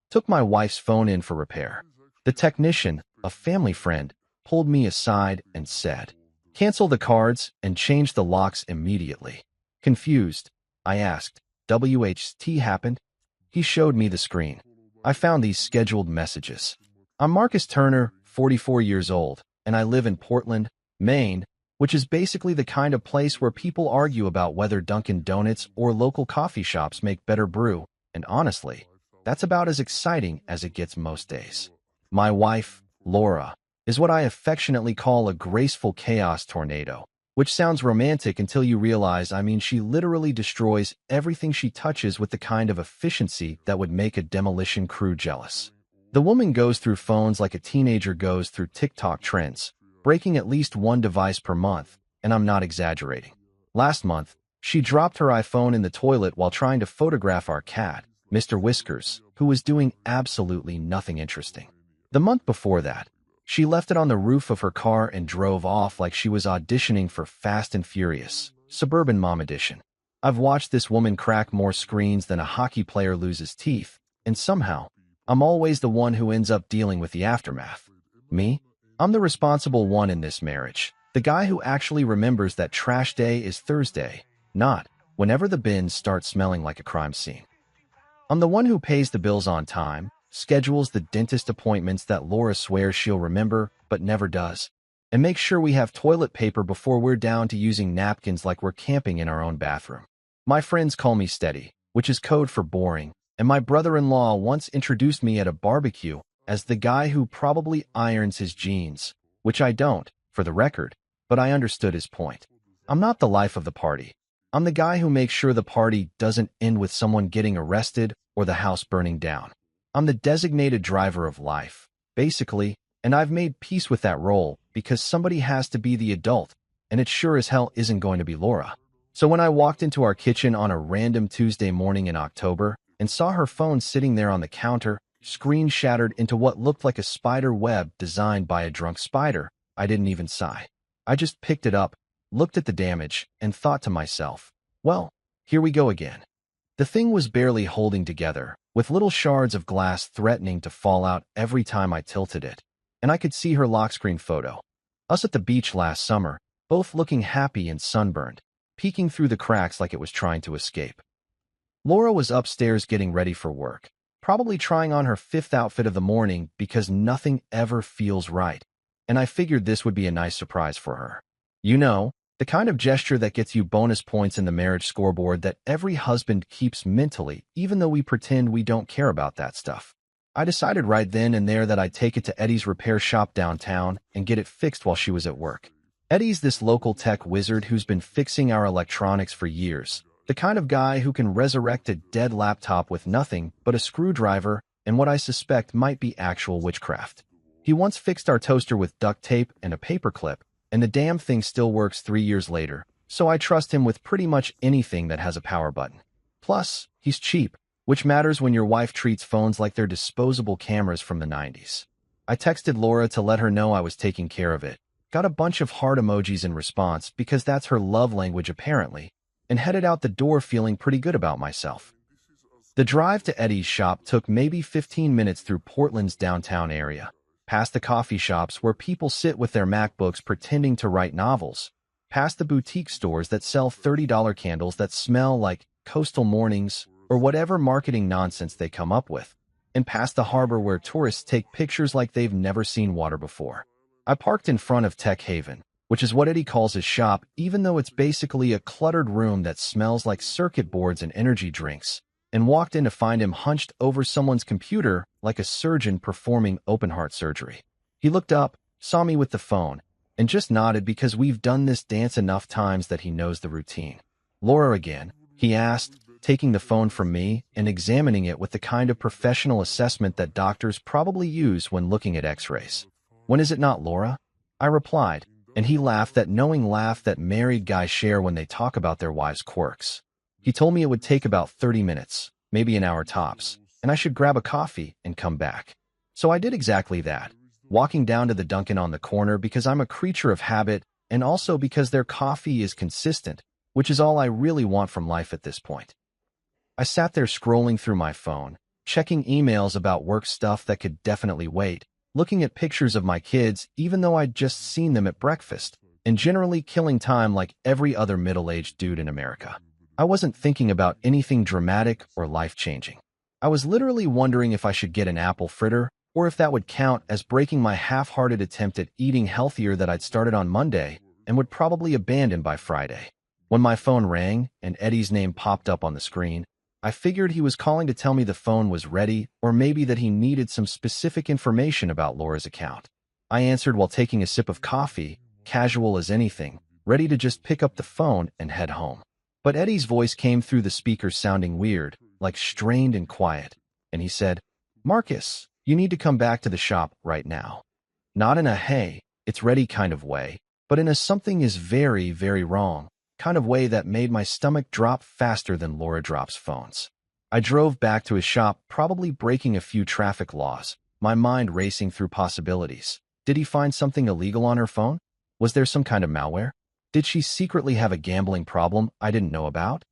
Took my wife's phone in for repair. The technician, a family friend, pulled me aside and said, "Cancel the cards and change the locks immediately." Confused, I asked, "WHT happened?" He showed me the screen. I found these scheduled messages. "I'm Marcus Turner, 44 years old, and I live in Portland, Maine, which is basically the kind of place where people argue about whether Dunkin' Donuts or local coffee shops make better brew, and honestly, that's about as exciting as it gets most days. My wife, Laura, is what I affectionately call a graceful chaos tornado, which sounds romantic until you realize she literally destroys everything she touches with the kind of efficiency that would make a demolition crew jealous. The woman goes through phones like a teenager goes through TikTok trends, breaking at least one device per month, and I'm not exaggerating. Last month, she dropped her iPhone in the toilet while trying to photograph our cat, Mr. Whiskers, who was doing absolutely nothing interesting. The month before that, she left it on the roof of her car and drove off like she was auditioning for Fast and Furious, Suburban Mom Edition. I've watched this woman crack more screens than a hockey player loses teeth, and somehow, I'm always the one who ends up dealing with the aftermath. Me? I'm the responsible one in this marriage, the guy who actually remembers that trash day is Thursday, not whenever the bins start smelling like a crime scene. I'm the one who pays the bills on time, schedules the dentist appointments that Laura swears she'll remember but never does, and makes sure we have toilet paper before we're down to using napkins like we're camping in our own bathroom. My friends call me steady, which is code for boring, and my brother-in-law once introduced me at a barbecue as the guy who probably irons his jeans, which I don't, for the record, but I understood his point. I'm not the life of the party. I'm the guy who makes sure the party doesn't end with someone getting arrested or the house burning down. I'm the designated driver of life, basically, and I've made peace with that role because somebody has to be the adult, and it sure as hell isn't going to be Laura. So when I walked into our kitchen on a random Tuesday morning in October and saw her phone sitting there on the counter, screen shattered into what looked like a spider web designed by a drunk spider, I didn't even sigh. I just picked it up, looked at the damage, and thought to myself, well, here we go again. The thing was barely holding together, with little shards of glass threatening to fall out every time I tilted it, and I could see her lock screen photo. Us at the beach last summer, both looking happy and sunburned, peeking through the cracks like it was trying to escape. Laura was upstairs getting ready for work, probably trying on her fifth outfit of the morning because nothing ever feels right, and I figured this would be a nice surprise for her. You know, the kind of gesture that gets you bonus points in the marriage scoreboard that every husband keeps mentally, even though we pretend we don't care about that stuff. I decided right then and there that I'd take it to Eddie's repair shop downtown and get it fixed while she was at work. Eddie's this local tech wizard who's been fixing our electronics for years, the kind of guy who can resurrect a dead laptop with nothing but a screwdriver and what I suspect might be actual witchcraft. He once fixed our toaster with duct tape and a paperclip, and the damn thing still works 3 years later, so I trust him with pretty much anything that has a power button. Plus, he's cheap, which matters when your wife treats phones like they're disposable cameras from the 90s. I texted Laura to let her know I was taking care of it, got a bunch of heart emojis in response because that's her love language apparently, and headed out the door feeling pretty good about myself. The drive to Eddie's shop took maybe 15 minutes through Portland's downtown area, past the coffee shops where people sit with their MacBooks pretending to write novels, past the boutique stores that sell $30 candles that smell like coastal mornings or whatever marketing nonsense they come up with, and past the harbor where tourists take pictures like they've never seen water before. I parked in front of Tech Haven, which is what Eddie calls his shop, even though it's basically a cluttered room that smells like circuit boards and energy drinks, and walked in to find him hunched over someone's computer like a surgeon performing open-heart surgery. He looked up, saw me with the phone, and just nodded because we've done this dance enough times that he knows the routine. "Laura again?" he asked, taking the phone from me and examining it with the kind of professional assessment that doctors probably use when looking at x-rays. "When is it not, Laura?" I replied, and he laughed that knowing laugh that married guys share when they talk about their wives' quirks. He told me it would take about 30 minutes, maybe an hour tops, and I should grab a coffee and come back. So I did exactly that, walking down to the Dunkin' on the corner because I'm a creature of habit and also because their coffee is consistent, which is all I really want from life at this point. I sat there scrolling through my phone, checking emails about work stuff that could definitely wait, looking at pictures of my kids even though I'd just seen them at breakfast, and generally killing time like every other middle-aged dude in America. I wasn't thinking about anything dramatic or life-changing. I was literally wondering if I should get an apple fritter or if that would count as breaking my half-hearted attempt at eating healthier that I'd started on Monday and would probably abandon by Friday. When my phone rang and Eddie's name popped up on the screen, I figured he was calling to tell me the phone was ready or maybe that he needed some specific information about Laura's account. I answered while taking a sip of coffee, casual as anything, ready to just pick up the phone and head home. But Eddie's voice came through the speakers sounding weird, like strained and quiet, and he said, "Marcus, you need to come back to the shop right now." Not in a "hey, it's ready" kind of way, but in a "something is very, very wrong" kind of way that made my stomach drop faster than Laura drops phones. I drove back to his shop, probably breaking a few traffic laws, my mind racing through possibilities. Did he find something illegal on her phone? Was there some kind of malware? Did she secretly have a gambling problem I didn't know about?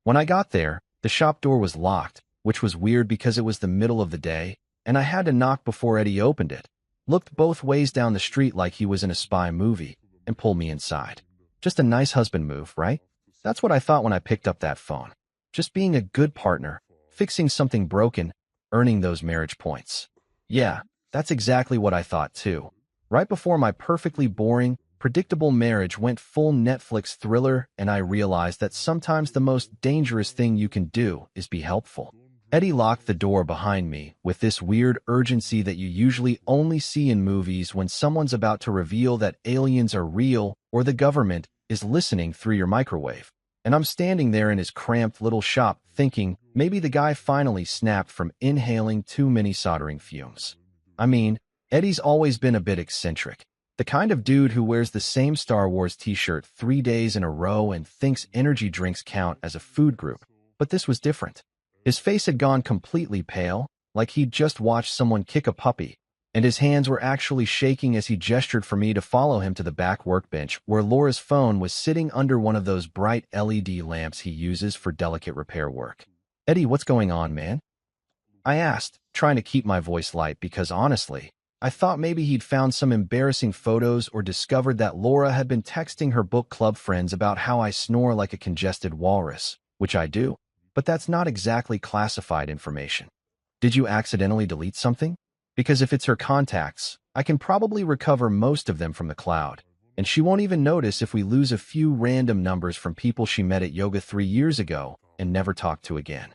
When I got there, the shop door was locked, which was weird because it was the middle of the day, and I had to knock before Eddie opened it, looked both ways down the street like he was in a spy movie, and pulled me inside. Just a nice husband move, right? That's what I thought when I picked up that phone. Just being a good partner, fixing something broken, earning those marriage points. Yeah, that's exactly what I thought too. Right before my perfectly boring, predictable marriage went full Netflix thriller and I realized that sometimes the most dangerous thing you can do is be helpful. Eddie locked the door behind me with this weird urgency that you usually only see in movies when someone's about to reveal that aliens are real or the government is listening through your microwave. And I'm standing there in his cramped little shop thinking maybe the guy finally snapped from inhaling too many soldering fumes. I mean, Eddie's always been a bit eccentric. The kind of dude who wears the same Star Wars t-shirt 3 days in a row and thinks energy drinks count as a food group. But this was different. His face had gone completely pale, like he'd just watched someone kick a puppy, and his hands were actually shaking as he gestured for me to follow him to the back workbench where Laura's phone was sitting under one of those bright LED lamps he uses for delicate repair work. "Eddie, what's going on, man?" I asked, trying to keep my voice light because honestly, I thought maybe he'd found some embarrassing photos or discovered that Laura had been texting her book club friends about how I snore like a congested walrus, which I do, but that's not exactly classified information. Did you accidentally delete something? Because if it's her contacts, I can probably recover most of them from the cloud, and she won't even notice if we lose a few random numbers from people she met at yoga 3 years ago and never talked to again.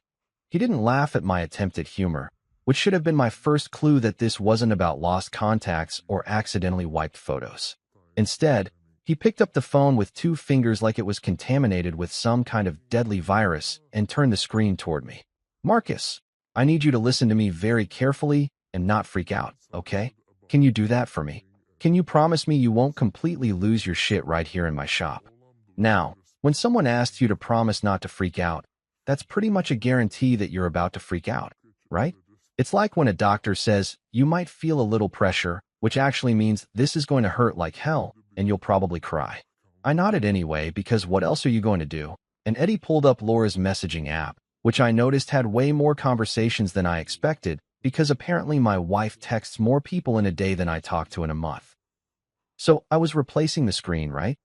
He didn't laugh at my attempt at humor, which should have been my first clue that this wasn't about lost contacts or accidentally wiped photos. Instead, he picked up the phone with 2 fingers like it was contaminated with some kind of deadly virus and turned the screen toward me. "Marcus, I need you to listen to me very carefully and not freak out, okay? Can you do that for me? Can you promise me you won't completely lose your shit right here in my shop?" Now, when someone asks you to promise not to freak out, that's pretty much a guarantee that you're about to freak out, right? It's like when a doctor says, "You might feel a little pressure," which actually means this is going to hurt like hell, and you'll probably cry. I nodded anyway because what else are you going to do? And Eddie pulled up Laura's messaging app, which I noticed had way more conversations than I expected because apparently my wife texts more people in a day than I talk to in a month. So I was replacing the screen, right?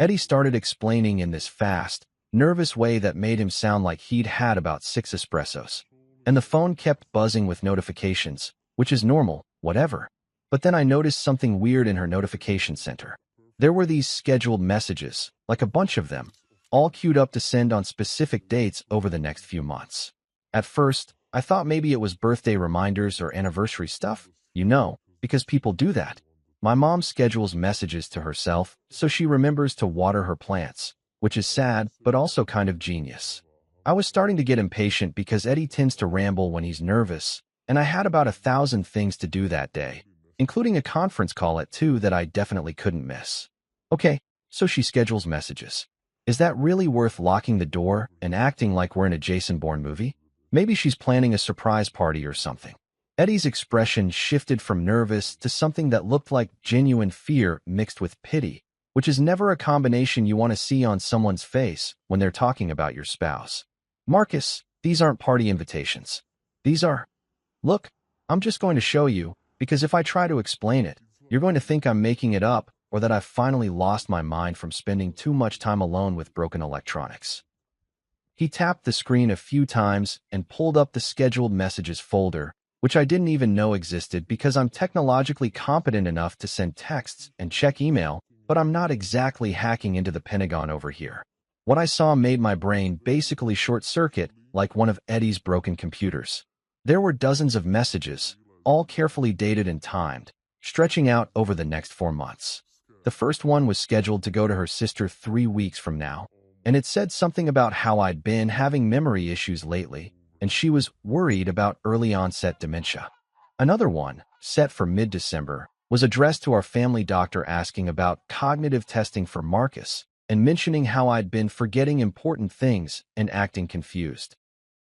Eddie started explaining in this fast, nervous way that made him sound like he'd had about 6 espressos. And the phone kept buzzing with notifications, which is normal, whatever. But then I noticed something weird in her notification center. There were these scheduled messages, like a bunch of them, all queued up to send on specific dates over the next few months. At first, I thought maybe it was birthday reminders or anniversary stuff, because people do that. My mom schedules messages to herself so she remembers to water her plants, which is sad but also kind of genius. I was starting to get impatient because Eddie tends to ramble when he's nervous, and I had about 1,000 things to do that day, including a conference call at 2 that I definitely couldn't miss. Okay, so she schedules messages. Is that really worth locking the door and acting like we're in a Jason Bourne movie? Maybe she's planning a surprise party or something. Eddie's expression shifted from nervous to something that looked like genuine fear mixed with pity, which is never a combination you want to see on someone's face when they're talking about your spouse. "Marcus, these aren't party invitations. These are... Look, I'm just going to show you, because if I try to explain it, you're going to think I'm making it up or that I've finally lost my mind from spending too much time alone with broken electronics. He tapped the screen a few times and pulled up the scheduled messages folder, which I didn't even know existed because I'm technologically competent enough to send texts and check email, but I'm not exactly hacking into the Pentagon over here. What I saw made my brain basically short-circuit like one of Eddie's broken computers. There were dozens of messages, all carefully dated and timed, stretching out over the next 4 months. The first one was scheduled to go to her sister 3 weeks from now, and it said something about how I'd been having memory issues lately, and she was worried about early-onset dementia. Another one, set for mid-December, was addressed to our family doctor asking about cognitive testing for Marcus and mentioning how I'd been forgetting important things and acting confused.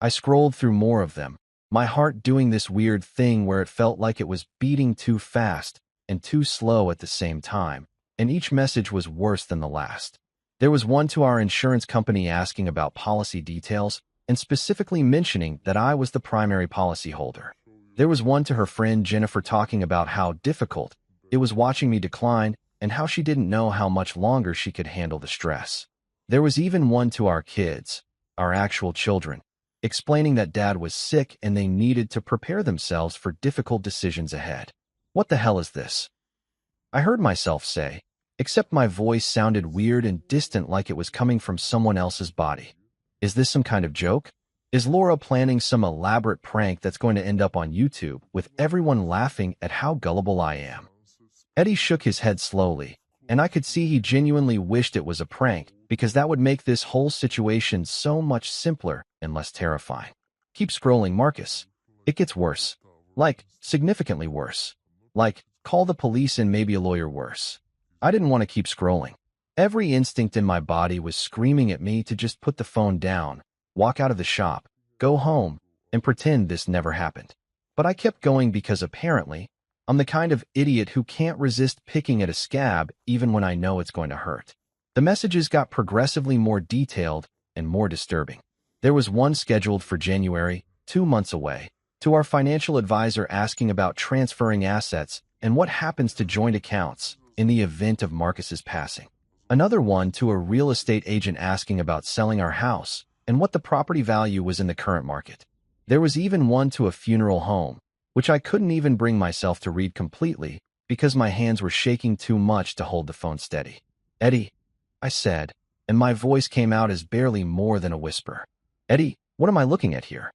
I scrolled through more of them, my heart doing this weird thing where it felt like it was beating too fast and too slow at the same time, and each message was worse than the last. There was one to our insurance company asking about policy details and specifically mentioning that I was the primary policyholder. There was one to her friend Jennifer talking about how difficult it was watching me decline and how she didn't know how much longer she could handle the stress. There was even one to our kids, our actual children, explaining that Dad was sick and they needed to prepare themselves for difficult decisions ahead. What the hell is this? I heard myself say, except my voice sounded weird and distant like it was coming from someone else's body. Is this some kind of joke? Is Laura planning some elaborate prank that's going to end up on YouTube with everyone laughing at how gullible I am? Eddie shook his head slowly, and I could see he genuinely wished it was a prank because that would make this whole situation so much simpler and less terrifying. Keep scrolling, Marcus. It gets worse. Like, significantly worse. Like, call the police and maybe a lawyer worse. I didn't want to keep scrolling. Every instinct in my body was screaming at me to just put the phone down, walk out of the shop, go home, and pretend this never happened. But I kept going because apparently, I'm the kind of idiot who can't resist picking at a scab even when I know it's going to hurt. The messages got progressively more detailed and more disturbing. There was one scheduled for January, 2 months away, to our financial advisor asking about transferring assets and what happens to joint accounts in the event of Marcus's passing. Another one to a real estate agent asking about selling our house and what the property value was in the current market. There was even one to a funeral home, which I couldn't even bring myself to read completely because my hands were shaking too much to hold the phone steady. Eddie, I said, and my voice came out as barely more than a whisper. Eddie, what am I looking at here?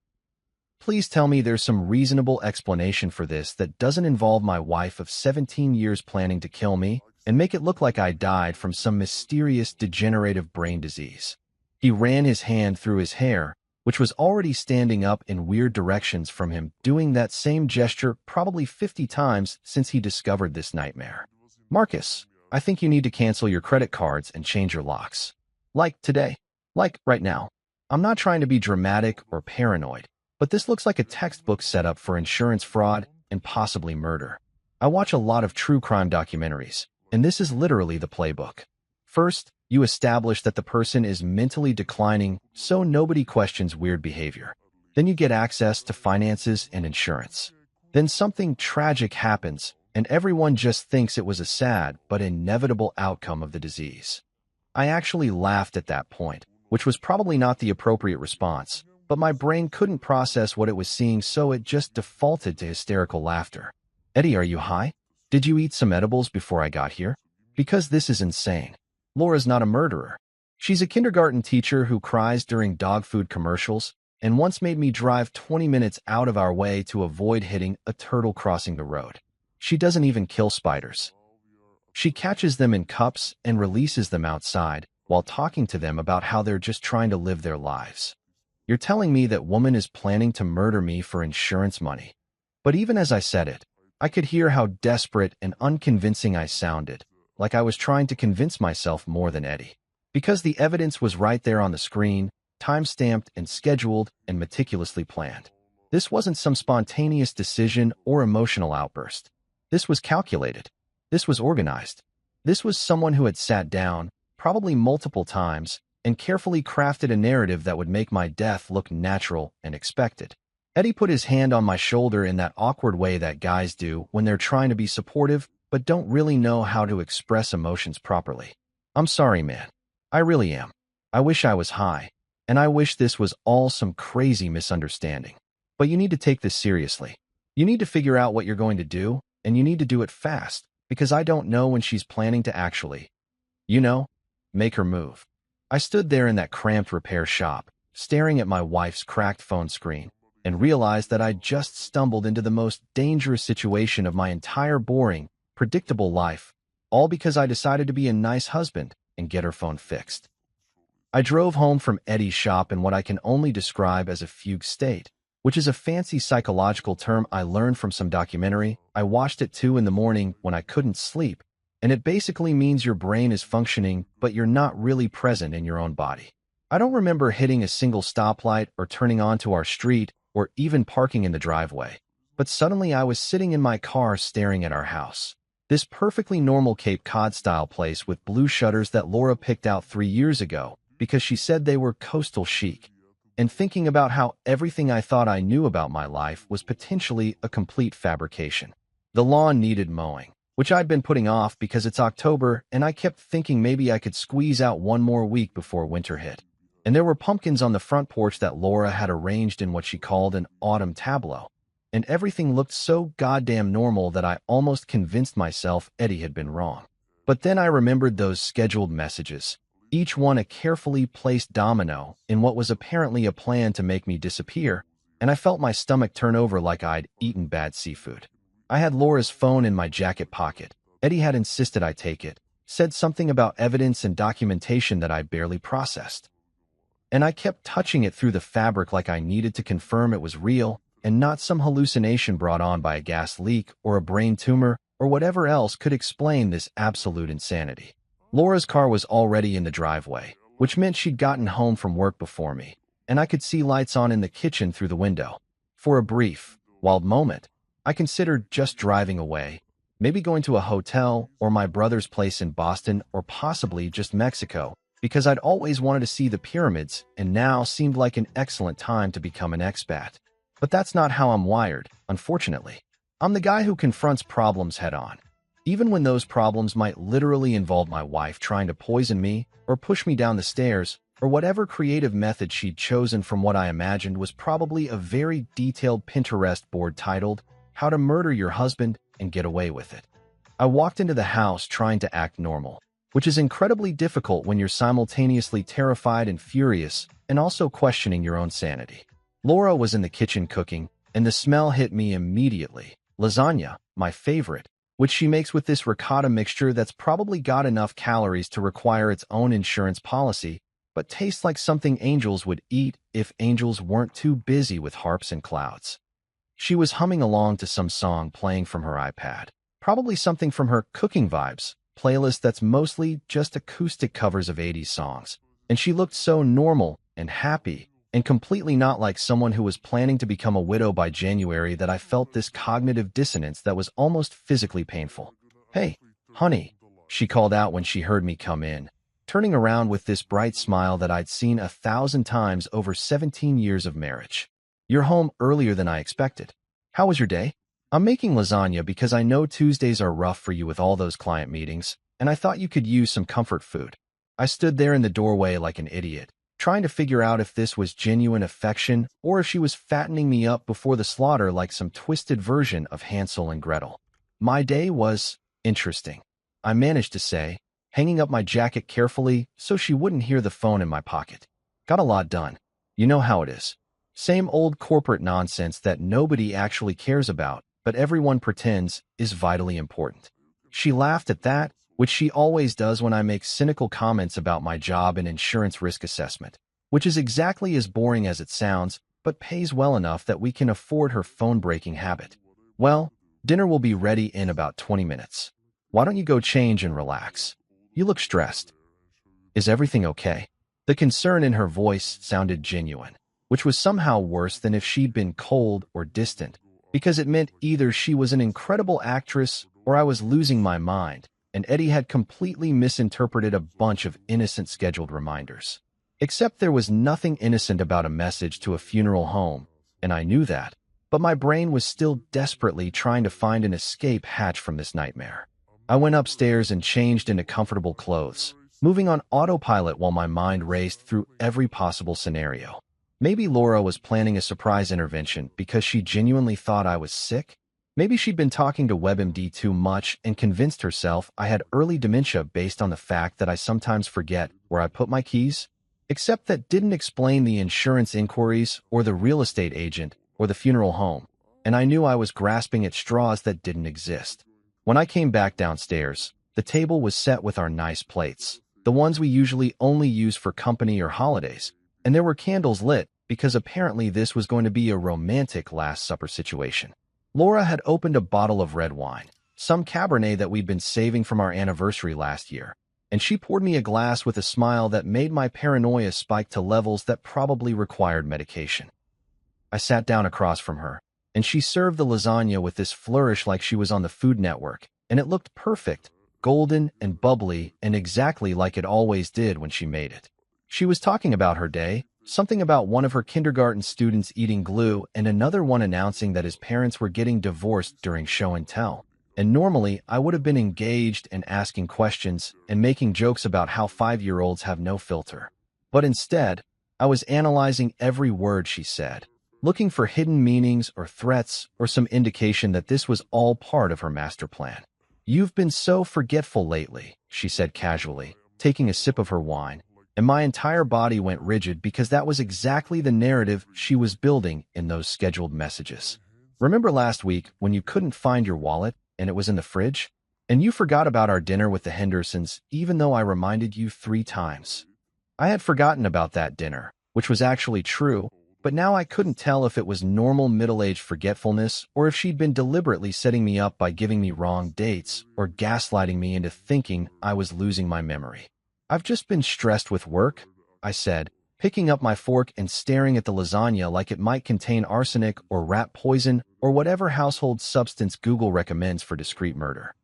Please tell me there's some reasonable explanation for this that doesn't involve my wife of 17 years planning to kill me and make it look like I died from some mysterious degenerative brain disease. He ran his hand through his hair, which was already standing up in weird directions from him, doing that same gesture probably 50 times since he discovered this nightmare. Marcus, I think you need to cancel your credit cards and change your locks. Like today. Like right now. I'm not trying to be dramatic or paranoid, but this looks like a textbook setup for insurance fraud and possibly murder. I watch a lot of true crime documentaries, and this is literally the playbook. First, you establish that the person is mentally declining so nobody questions weird behavior. Then you get access to finances and insurance. Then something tragic happens, and everyone just thinks it was a sad but inevitable outcome of the disease. I actually laughed at that point, which was probably not the appropriate response, but my brain couldn't process what it was seeing, so it just defaulted to hysterical laughter. Eddie, are you high? Did you eat some edibles before I got here? Because this is insane. Laura's not a murderer. She's a kindergarten teacher who cries during dog food commercials and once made me drive 20 minutes out of our way to avoid hitting a turtle crossing the road. She doesn't even kill spiders. She catches them in cups and releases them outside while talking to them about how they're just trying to live their lives. You're telling me that woman is planning to murder me for insurance money. But even as I said it, I could hear how desperate and unconvincing I sounded, like I was trying to convince myself more than Eddie. Because the evidence was right there on the screen, time-stamped and scheduled and meticulously planned. This wasn't some spontaneous decision or emotional outburst. This was calculated. This was organized. This was someone who had sat down, probably multiple times, and carefully crafted a narrative that would make my death look natural and expected. Eddie put his hand on my shoulder in that awkward way that guys do when they're trying to be supportive but don't really know how to express emotions properly. I'm sorry, man. I really am. I wish I was high, and I wish this was all some crazy misunderstanding. But you need to take this seriously. You need to figure out what you're going to do, and you need to do it fast, because I don't know when she's planning to actually, you know, make her move. I stood there in that cramped repair shop, staring at my wife's cracked phone screen, and realized that I'd just stumbled into the most dangerous situation of my entire boring, predictable life, all because I decided to be a nice husband and get her phone fixed. I drove home from Eddie's shop in what I can only describe as a fugue state, which is a fancy psychological term I learned from some documentary I watched at 2 in the morning when I couldn't sleep, and it basically means your brain is functioning, but you're not really present in your own body. I don't remember hitting a single stoplight or turning onto our street or even parking in the driveway, but suddenly I was sitting in my car staring at our house. This perfectly normal Cape Cod-style place with blue shutters that Laura picked out 3 years ago because she said they were coastal chic, and thinking about how everything I thought I knew about my life was potentially a complete fabrication. The lawn needed mowing, which I'd been putting off because it's October and I kept thinking maybe I could squeeze out one more week before winter hit. And there were pumpkins on the front porch that Laura had arranged in what she called an autumn tableau, and everything looked so goddamn normal that I almost convinced myself Eddie had been wrong. But then I remembered those scheduled messages, each one a carefully placed domino in what was apparently a plan to make me disappear, and I felt my stomach turn over like I'd eaten bad seafood. I had Laura's phone in my jacket pocket. Eddie had insisted I take it, said something about evidence and documentation that I barely processed. And I kept touching it through the fabric like I needed to confirm it was real and not some hallucination brought on by a gas leak or a brain tumor or whatever else could explain this absolute insanity. Laura's car was already in the driveway, which meant she'd gotten home from work before me, and I could see lights on in the kitchen through the window. For a brief, wild moment, I considered just driving away, maybe going to a hotel or my brother's place in Boston or possibly just Mexico, because I'd always wanted to see the pyramids and now seemed like an excellent time to become an expat. But that's not how I'm wired, unfortunately. I'm the guy who confronts problems head-on, even when those problems might literally involve my wife trying to poison me or push me down the stairs, or whatever creative method she'd chosen from what I imagined was probably a very detailed Pinterest board titled, "How to Murder Your Husband and Get Away with It." I walked into the house trying to act normal, which is incredibly difficult when you're simultaneously terrified and furious and also questioning your own sanity. Laura was in the kitchen cooking, and the smell hit me immediately. Lasagna, my favorite, which she makes with this ricotta mixture that's probably got enough calories to require its own insurance policy, but tastes like something angels would eat if angels weren't too busy with harps and clouds. She was humming along to some song playing from her iPad, probably something from her Cooking Vibes playlist that's mostly just acoustic covers of 80s songs, and she looked so normal and happy and completely not like someone who was planning to become a widow by January that I felt this cognitive dissonance that was almost physically painful. "Hey, honey," she called out when she heard me come in, turning around with this bright smile that I'd seen 1,000 times over 17 years of marriage. "You're home earlier than I expected. How was your day?" "I'm making lasagna because I know Tuesdays are rough for you with all those client meetings, and I thought you could use some comfort food." I stood there in the doorway like an idiot, trying to figure out if this was genuine affection or if she was fattening me up before the slaughter like some twisted version of Hansel and Gretel. "My day was interesting," I managed to say, hanging up my jacket carefully so she wouldn't hear the phone in my pocket. "Got a lot done. You know how it is. Same old corporate nonsense that nobody actually cares about, but everyone pretends is vitally important." She laughed at that, which she always does when I make cynical comments about my job and insurance risk assessment, which is exactly as boring as it sounds, but pays well enough that we can afford her phone-breaking habit. "Well, dinner will be ready in about 20 minutes. Why don't you go change and relax? You look stressed. Is everything okay?" The concern in her voice sounded genuine, which was somehow worse than if she'd been cold or distant, because it meant either she was an incredible actress or I was losing my mind, and Eddie had completely misinterpreted a bunch of innocent scheduled reminders. Except there was nothing innocent about a message to a funeral home, and I knew that. But my brain was still desperately trying to find an escape hatch from this nightmare. I went upstairs and changed into comfortable clothes, moving on autopilot while my mind raced through every possible scenario. Maybe Laura was planning a surprise intervention because she genuinely thought I was sick. Maybe she'd been talking to WebMD too much and convinced herself I had early dementia based on the fact that I sometimes forget where I put my keys. Except that didn't explain the insurance inquiries or the real estate agent or the funeral home, and I knew I was grasping at straws that didn't exist. When I came back downstairs, the table was set with our nice plates, the ones we usually only use for company or holidays, and there were candles lit because apparently this was going to be a romantic Last Supper situation. Laura had opened a bottle of red wine, some Cabernet that we'd been saving from our anniversary last year, and she poured me a glass with a smile that made my paranoia spike to levels that probably required medication. I sat down across from her, and she served the lasagna with this flourish like she was on the Food Network, and it looked perfect, golden and bubbly, and exactly like it always did when she made it. She was talking about her day, something about one of her kindergarten students eating glue and another one announcing that his parents were getting divorced during show and tell. And normally, I would have been engaged and asking questions and making jokes about how 5-year-olds have no filter. But instead, I was analyzing every word she said, looking for hidden meanings or threats or some indication that this was all part of her master plan. "You've been so forgetful lately," she said casually, taking a sip of her wine, and my entire body went rigid because that was exactly the narrative she was building in those scheduled messages. "Remember last week when you couldn't find your wallet and it was in the fridge? And you forgot about our dinner with the Hendersons even though I reminded you 3 times. I had forgotten about that dinner, which was actually true, but now I couldn't tell if it was normal middle-aged forgetfulness or if she'd been deliberately setting me up by giving me wrong dates or gaslighting me into thinking I was losing my memory. "I've just been stressed with work," I said, picking up my fork and staring at the lasagna like it might contain arsenic or rat poison or whatever household substance Google recommends for discreet murder.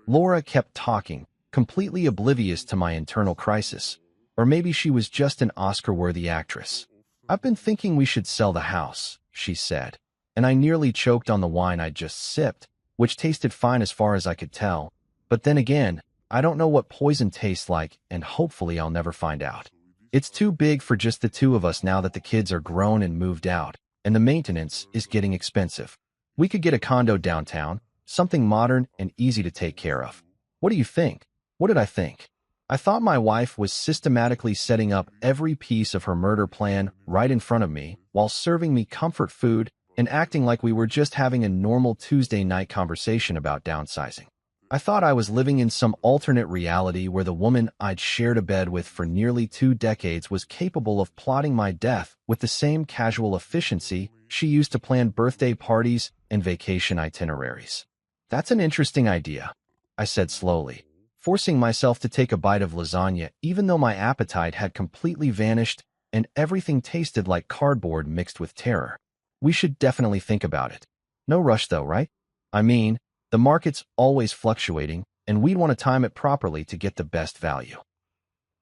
Laura kept talking, completely oblivious to my internal crisis. Or maybe she was just an Oscar-worthy actress. "I've been thinking we should sell the house," she said, and I nearly choked on the wine I'd just sipped, which tasted fine as far as I could tell. But then again, I don't know what poison tastes like, and hopefully I'll never find out. It's too big for just the 2 of us now that the kids are grown and moved out, and the maintenance is getting expensive. We could get a condo downtown, something modern and easy to take care of. What do you think?" What did I think? I thought my wife was systematically setting up every piece of her murder plan right in front of me while serving me comfort food and acting like we were just having a normal Tuesday night conversation about downsizing. I thought I was living in some alternate reality where the woman I'd shared a bed with for nearly 2 decades was capable of plotting my death with the same casual efficiency she used to plan birthday parties and vacation itineraries. "That's an interesting idea," I said slowly, forcing myself to take a bite of lasagna even though my appetite had completely vanished and everything tasted like cardboard mixed with terror. "We should definitely think about it. No rush though, right? I mean, the market's always fluctuating, and we'd want to time it properly to get the best value."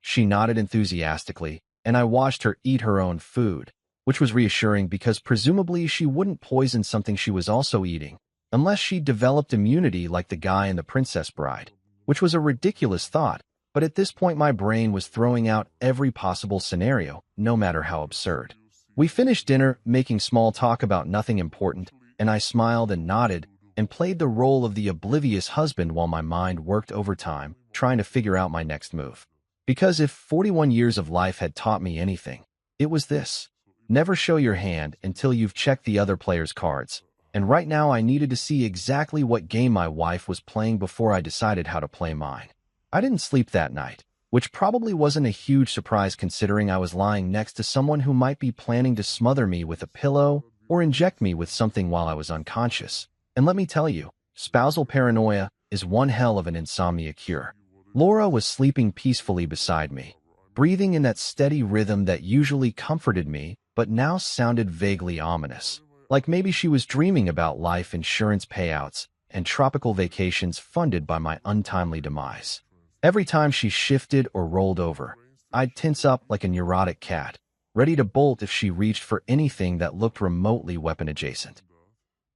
She nodded enthusiastically, and I watched her eat her own food, which was reassuring because presumably she wouldn't poison something she was also eating, unless she developed immunity like the guy in The Princess Bride, which was a ridiculous thought, but at this point my brain was throwing out every possible scenario, no matter how absurd. We finished dinner making small talk about nothing important, and I smiled and nodded and played the role of the oblivious husband while my mind worked overtime, trying to figure out my next move. Because if 41 years of life had taught me anything, it was this. Never show your hand until you've checked the other player's cards. And right now I needed to see exactly what game my wife was playing before I decided how to play mine. I didn't sleep that night, which probably wasn't a huge surprise considering I was lying next to someone who might be planning to smother me with a pillow or inject me with something while I was unconscious. And let me tell you, spousal paranoia is one hell of an insomnia cure. Laura was sleeping peacefully beside me, breathing in that steady rhythm that usually comforted me but now sounded vaguely ominous. Like maybe she was dreaming about life insurance payouts and tropical vacations funded by my untimely demise. Every time she shifted or rolled over, I'd tense up like a neurotic cat, ready to bolt if she reached for anything that looked remotely weapon-adjacent.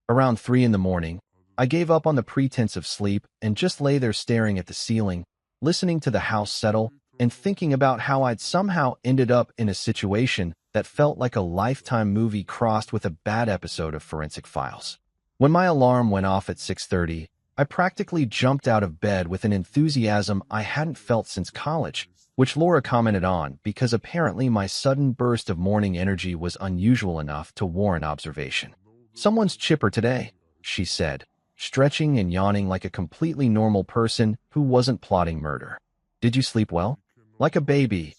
Around 3 in the morning, I gave up on the pretense of sleep and just lay there staring at the ceiling, listening to the house settle and thinking about how I'd somehow ended up in a situation that felt like a Lifetime movie crossed with a bad episode of Forensic Files. When my alarm went off at 6:30, I practically jumped out of bed with an enthusiasm I hadn't felt since college, which Laura commented on because apparently my sudden burst of morning energy was unusual enough to warrant observation. "Someone's chipper today," she said, stretching and yawning like a completely normal person who wasn't plotting murder. "Did you sleep well?" "Like a baby."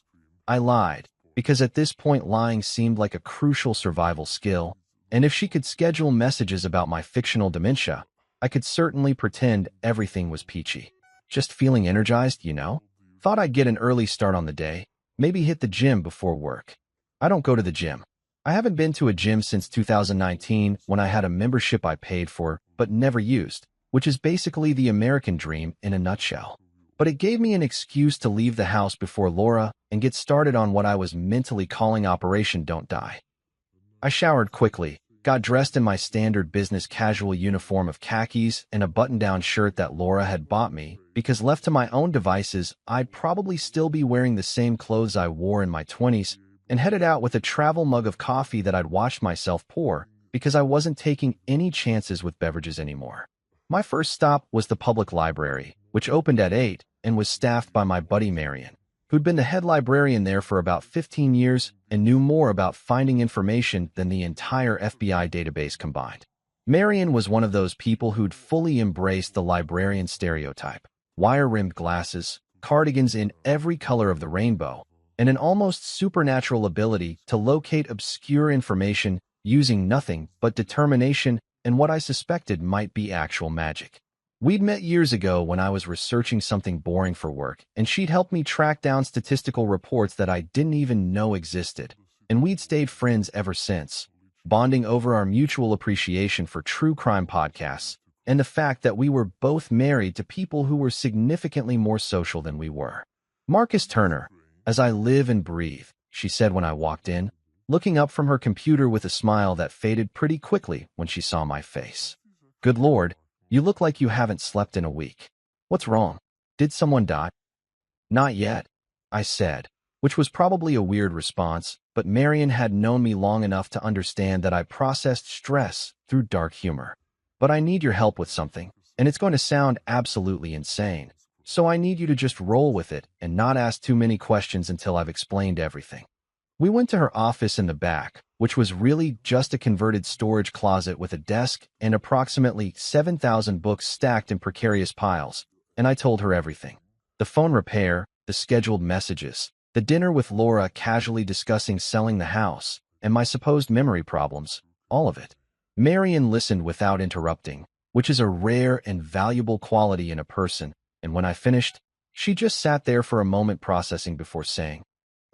I lied, because at this point lying seemed like a crucial survival skill, and if she could schedule messages about my fictional dementia, I could certainly pretend everything was peachy. "Just feeling energized, you know? Thought I'd get an early start on the day, maybe hit the gym before work." I don't go to the gym. I haven't been to a gym since 2019 when I had a membership I paid for but never used, which is basically the American dream in a nutshell. But it gave me an excuse to leave the house before Laura and get started on what I was mentally calling Operation Don't Die. I showered quickly, got dressed in my standard business casual uniform of khakis and a button-down shirt that Laura had bought me, because left to my own devices, I'd probably still be wearing the same clothes I wore in my 20s, and headed out with a travel mug of coffee that I'd watched myself pour, because I wasn't taking any chances with beverages anymore. My first stop was the public library, which opened at 8 and was staffed by my buddy Marion, who'd been the head librarian there for about 15 years and knew more about finding information than the entire FBI database combined. Marion was one of those people who'd fully embraced the librarian stereotype: wire-rimmed glasses, cardigans in every color of the rainbow, and an almost supernatural ability to locate obscure information using nothing but determination and what I suspected might be actual magic. We'd met years ago when I was researching something boring for work, and she'd helped me track down statistical reports that I didn't even know existed, and we'd stayed friends ever since, bonding over our mutual appreciation for true crime podcasts and the fact that we were both married to people who were significantly more social than we were. "Marcus Turner, as I live and breathe," she said when I walked in, looking up from her computer with a smile that faded pretty quickly when she saw my face. "Good Lord, you look like you haven't slept in a week. What's wrong? Did someone die?" "Not yet," I said, which was probably a weird response, but Marion had known me long enough to understand that I processed stress through dark humor. "But I need your help with something, and it's going to sound absolutely insane, so I need you to just roll with it and not ask too many questions until I've explained everything." We went to her office in the back, which was really just a converted storage closet with a desk and approximately 7,000 books stacked in precarious piles, and I told her everything. The phone repair, the scheduled messages, the dinner with Laura casually discussing selling the house, and my supposed memory problems, all of it. Marion listened without interrupting, which is a rare and valuable quality in a person, and when I finished, she just sat there for a moment processing before saying,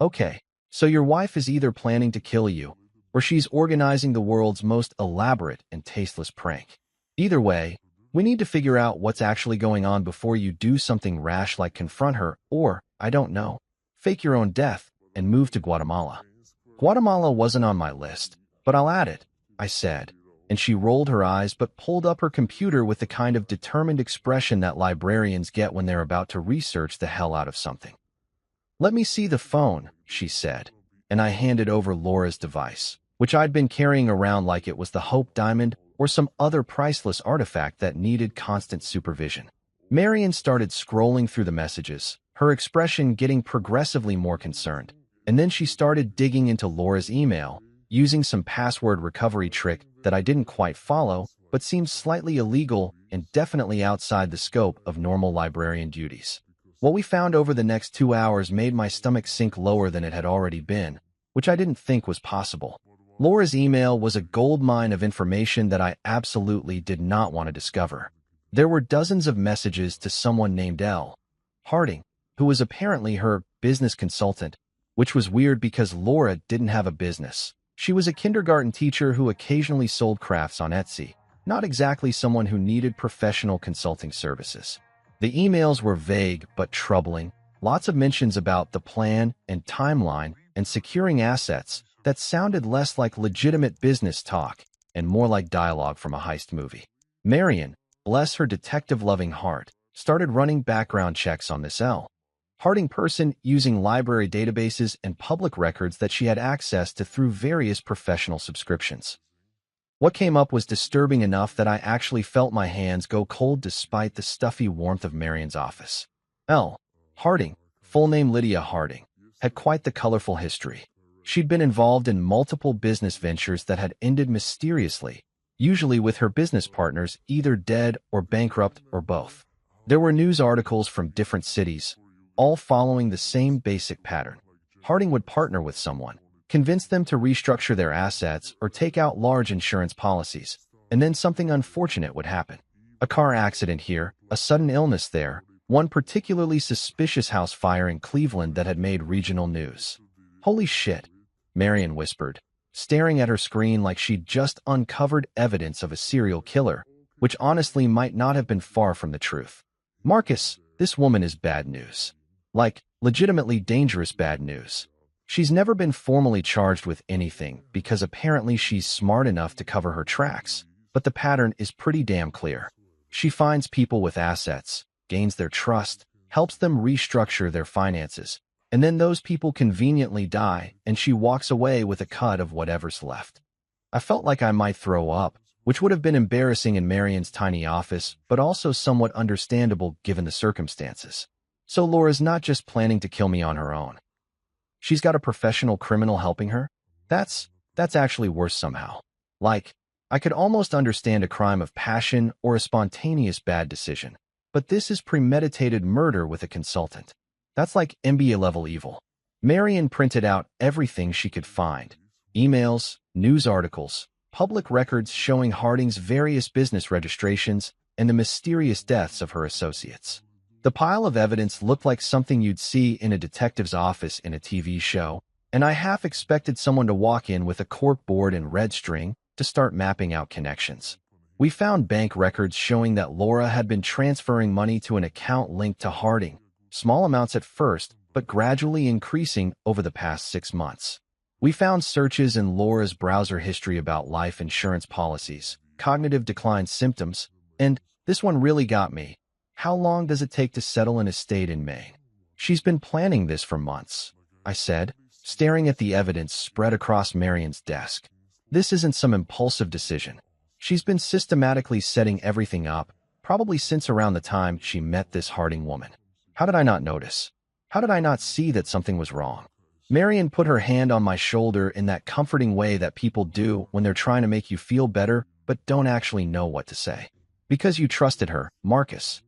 "Okay, so your wife is either planning to kill you, or she's organizing the world's most elaborate and tasteless prank. Either way, we need to figure out what's actually going on before you do something rash like confront her or, I don't know, fake your own death and move to Guatemala." Guatemala wasn't on my list, but I'll add it, I said, and she rolled her eyes but pulled up her computer with the kind of determined expression that librarians get when they're about to research the hell out of something. "Let me see the phone," she said, and I handed over Laura's device, which I'd been carrying around like it was the Hope Diamond or some other priceless artifact that needed constant supervision. Marion started scrolling through the messages, her expression getting progressively more concerned, and then she started digging into Laura's email, using some password recovery trick that I didn't quite follow, but seemed slightly illegal and definitely outside the scope of normal librarian duties. What we found over the next 2 hours made my stomach sink lower than it had already been, which I didn't think was possible. Laura's email was a goldmine of information that I absolutely did not want to discover. There were dozens of messages to someone named L. Harding, who was apparently her business consultant, which was weird because Laura didn't have a business. She was a kindergarten teacher who occasionally sold crafts on Etsy, not exactly someone who needed professional consulting services. The emails were vague but troubling, lots of mentions about the plan and timeline, and securing assets that sounded less like legitimate business talk and more like dialogue from a heist movie. Marion, bless her detective-loving heart, started running background checks on this Harding person using library databases and public records that she had access to through various professional subscriptions. What came up was disturbing enough that I actually felt my hands go cold despite the stuffy warmth of Marion's office. L. Harding, full name Lydia Harding, had quite the colorful history. She'd been involved in multiple business ventures that had ended mysteriously, usually with her business partners either dead or bankrupt or both. There were news articles from different cities, all following the same basic pattern. Harding would partner with someone, convince them to restructure their assets or take out large insurance policies, and then something unfortunate would happen. A car accident here, a sudden illness there, one particularly suspicious house fire in Cleveland that had made regional news. Holy shit, Marion whispered, staring at her screen like she'd just uncovered evidence of a serial killer, which honestly might not have been far from the truth. Marcus, this woman is bad news. Like, legitimately dangerous bad news. She's never been formally charged with anything because apparently she's smart enough to cover her tracks, but the pattern is pretty damn clear. She finds people with assets, gains their trust, helps them restructure their finances, and then those people conveniently die and she walks away with a cut of whatever's left. I felt like I might throw up, which would have been embarrassing in Marion's tiny office, but also somewhat understandable given the circumstances. So Laura's not just planning to kill me on her own. She's got a professional criminal helping her? That's actually worse somehow. Like, I could almost understand a crime of passion or a spontaneous bad decision, but this is premeditated murder with a consultant. That's like NBA-level evil. Marion printed out everything she could find. Emails, news articles, public records showing Harding's various business registrations, and the mysterious deaths of her associates. The pile of evidence looked like something you'd see in a detective's office in a TV show, and I half expected someone to walk in with a corkboard and red string to start mapping out connections. We found bank records showing that Laura had been transferring money to an account linked to Harding, small amounts at first, but gradually increasing over the past 6 months. We found searches in Laura's browser history about life insurance policies, cognitive decline symptoms, and this one really got me. How long does it take to settle an estate in Maine? She's been planning this for months, I said, staring at the evidence spread across Marion's desk. This isn't some impulsive decision. She's been systematically setting everything up, probably since around the time she met this Harding woman. How did I not notice? How did I not see that something was wrong? Marion put her hand on my shoulder in that comforting way that people do when they're trying to make you feel better but don't actually know what to say. Because you trusted her, Marcus.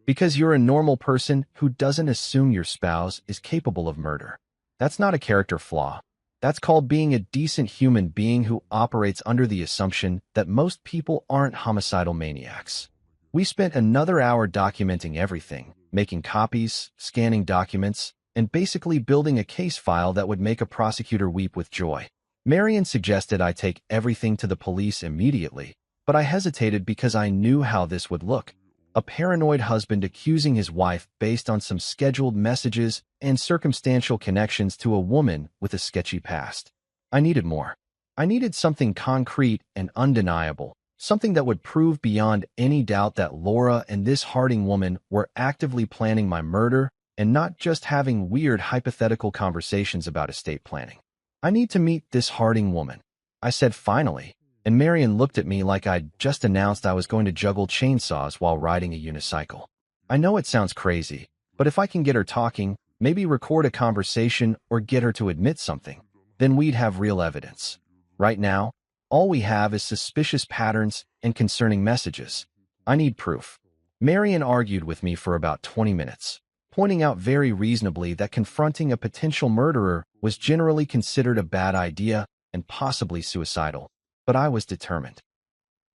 Because you're a normal person who doesn't assume your spouse is capable of murder. That's not a character flaw. That's called being a decent human being who operates under the assumption that most people aren't homicidal maniacs. We spent another hour documenting everything, making copies, scanning documents, and basically building a case file that would make a prosecutor weep with joy. Marion suggested I take everything to the police immediately, but I hesitated because I knew how this would look. A paranoid husband accusing his wife based on some scheduled messages and circumstantial connections to a woman with a sketchy past. I needed more. I needed something concrete and undeniable, something that would prove beyond any doubt that Laura and this Harding woman were actively planning my murder and not just having weird hypothetical conversations about estate planning. I need to meet this Harding woman, I said finally, and Marion looked at me like I'd just announced I was going to juggle chainsaws while riding a unicycle. I know it sounds crazy, but if I can get her talking, maybe record a conversation or get her to admit something, then we'd have real evidence. Right now, all we have is suspicious patterns and concerning messages. I need proof. Marion argued with me for about 20 minutes, pointing out very reasonably that confronting a potential murderer was generally considered a bad idea and possibly suicidal. But I was determined.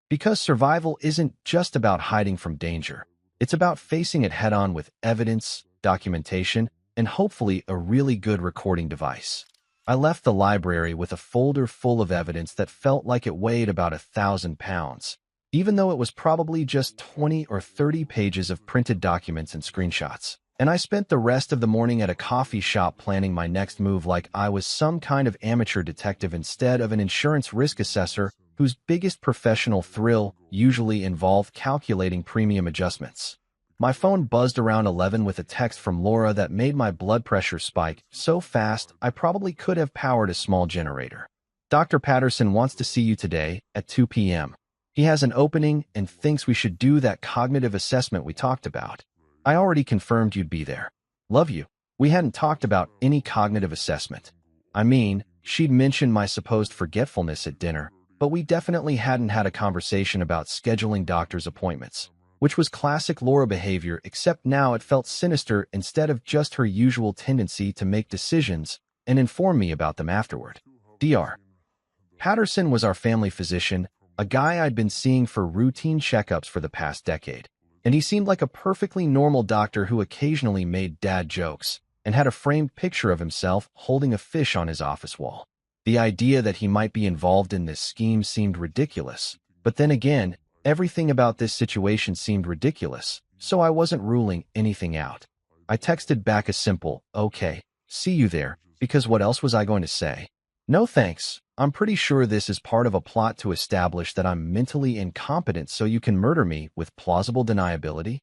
Because survival isn't just about hiding from danger. It's about facing it head-on with evidence, documentation, and hopefully a really good recording device. I left the library with a folder full of evidence that felt like it weighed about 1,000 pounds, even though it was probably just 20 or 30 pages of printed documents and screenshots. And I spent the rest of the morning at a coffee shop planning my next move like I was some kind of amateur detective instead of an insurance risk assessor whose biggest professional thrill usually involved calculating premium adjustments. My phone buzzed around 11 with a text from Laura that made my blood pressure spike so fast I probably could have powered a small generator. Dr. Patterson wants to see you today at 2 p.m. He has an opening and thinks we should do that cognitive assessment we talked about. I already confirmed you'd be there. Love you. We hadn't talked about any cognitive assessment. I mean, she'd mentioned my supposed forgetfulness at dinner, but we definitely hadn't had a conversation about scheduling doctor's appointments, which was classic Laura behavior, except now it felt sinister instead of just her usual tendency to make decisions and inform me about them afterward. Dr. Patterson was our family physician, a guy I'd been seeing for routine checkups for the past decade. And he seemed like a perfectly normal doctor who occasionally made dad jokes and had a framed picture of himself holding a fish on his office wall. The idea that he might be involved in this scheme seemed ridiculous, but then again, everything about this situation seemed ridiculous, so I wasn't ruling anything out. I texted back a simple, "Okay, see you there," because what else was I going to say? No thanks. I'm pretty sure this is part of a plot to establish that I'm mentally incompetent so you can murder me with plausible deniability.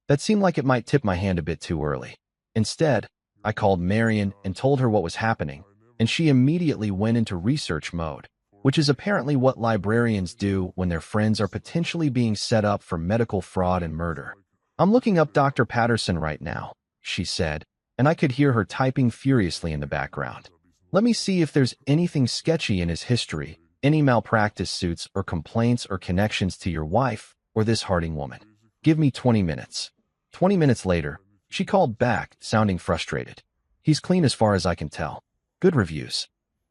That seemed like it might tip my hand a bit too early. Instead, I called Marion and told her what was happening, and she immediately went into research mode, which is apparently what librarians do when their friends are potentially being set up for medical fraud and murder. "I'm looking up Dr. Patterson right now," she said, and I could hear her typing furiously in the background. "Let me see if there's anything sketchy in his history, any malpractice suits or complaints or connections to your wife or this Harding woman. Give me 20 minutes. 20 minutes later, she called back, sounding frustrated. "He's clean as far as I can tell. Good reviews.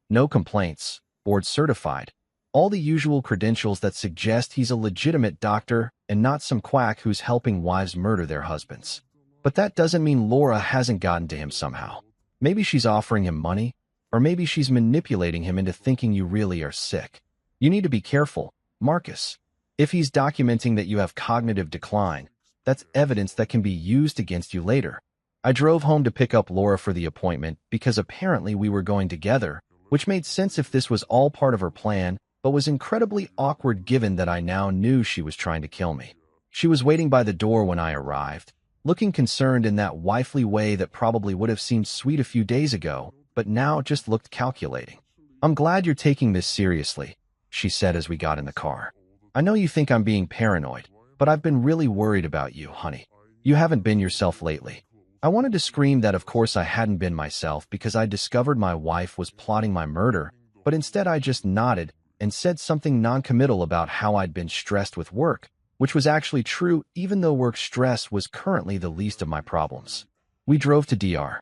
No complaints. Board certified. All the usual credentials that suggest he's a legitimate doctor and not some quack who's helping wives murder their husbands. But that doesn't mean Laura hasn't gotten to him somehow. Maybe she's offering him money, or maybe she's manipulating him into thinking you really are sick. You need to be careful, Marcus. If he's documenting that you have cognitive decline, that's evidence that can be used against you later." I drove home to pick up Laura for the appointment because apparently we were going together, which made sense if this was all part of her plan, but was incredibly awkward given that I now knew she was trying to kill me. She was waiting by the door when I arrived, looking concerned in that wifely way that probably would have seemed sweet a few days ago, but now just looked calculating. "I'm glad you're taking this seriously," she said as we got in the car. "I know you think I'm being paranoid, but I've been really worried about you, honey. You haven't been yourself lately." I wanted to scream that of course I hadn't been myself because I discovered my wife was plotting my murder, but instead I just nodded and said something non-committal about how I'd been stressed with work, which was actually true even though work stress was currently the least of my problems. We drove to Dr.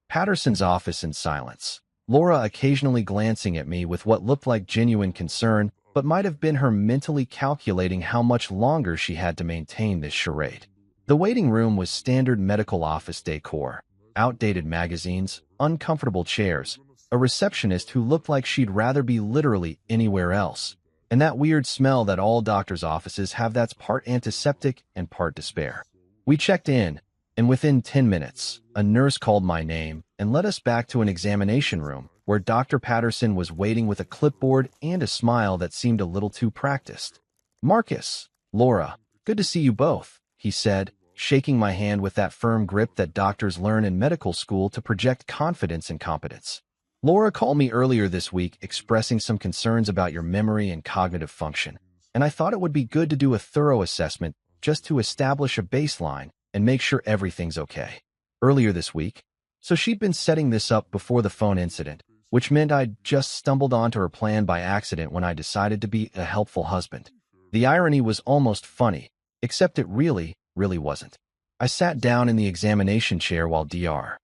Patterson's office in silence, Laura occasionally glancing at me with what looked like genuine concern, but might have been her mentally calculating how much longer she had to maintain this charade. The waiting room was standard medical office decor, outdated magazines, uncomfortable chairs, a receptionist who looked like she'd rather be literally anywhere else, and that weird smell that all doctors' offices have that's part antiseptic and part despair. We checked in, and within 10 minutes, a nurse called my name and led us back to an examination room where Dr. Patterson was waiting with a clipboard and a smile that seemed a little too practiced. "Marcus, Laura, good to see you both," he said, shaking my hand with that firm grip that doctors learn in medical school to project confidence and competence. "Laura called me earlier this week expressing some concerns about your memory and cognitive function, and I thought it would be good to do a thorough assessment just to establish a baseline and make sure everything's okay." Earlier this week? So she'd been setting this up before the phone incident, which meant I'd just stumbled onto her plan by accident when I decided to be a helpful husband. The irony was almost funny, except it really wasn't. I sat down in the examination chair while Dr.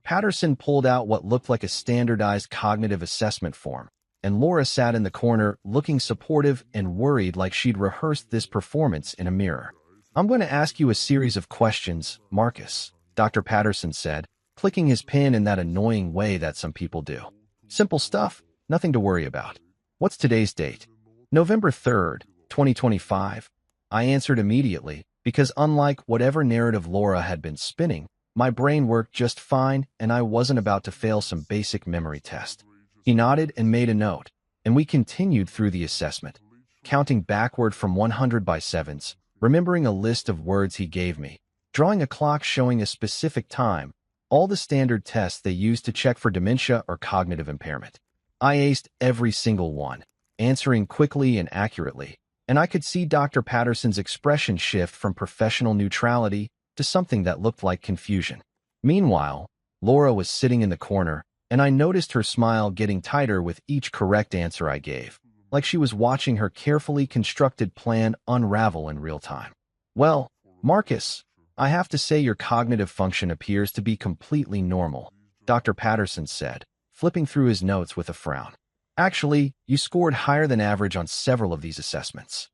Patterson pulled out what looked like a standardized cognitive assessment form, and Laura sat in the corner looking supportive and worried like she'd rehearsed this performance in a mirror. "I'm going to ask you a series of questions, Marcus," Dr. Patterson said, clicking his pen in that annoying way that some people do. "Simple stuff, nothing to worry about." "What's today's date?" "November 3rd, 2025. I answered immediately, because unlike whatever narrative Laura had been spinning, my brain worked just fine and I wasn't about to fail some basic memory test. He nodded and made a note, and we continued through the assessment, counting backward from 100 by sevens, remembering a list of words he gave me, drawing a clock showing a specific time, all the standard tests they use to check for dementia or cognitive impairment. I aced every single one, answering quickly and accurately, and I could see Dr. Patterson's expression shift from professional neutrality to something that looked like confusion. Meanwhile, Laura was sitting in the corner, and I noticed her smile getting tighter with each correct answer I gave, like she was watching her carefully constructed plan unravel in real time. Well, Marcus, I have to say your cognitive function appears to be completely normal, Dr. Patterson said, flipping through his notes with a frown. Actually, you scored higher than average on several of these assessments.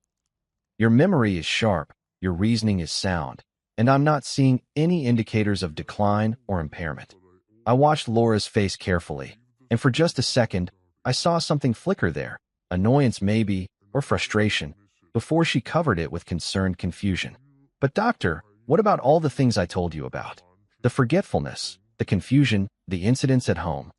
Your memory is sharp, your reasoning is sound, and I'm not seeing any indicators of decline or impairment. I watched Laura's face carefully, and for just a second, I saw something flicker there, annoyance maybe, or frustration, before she covered it with concerned confusion. But doctor, what about all the things I told you about? The forgetfulness, the confusion, the incidents at home.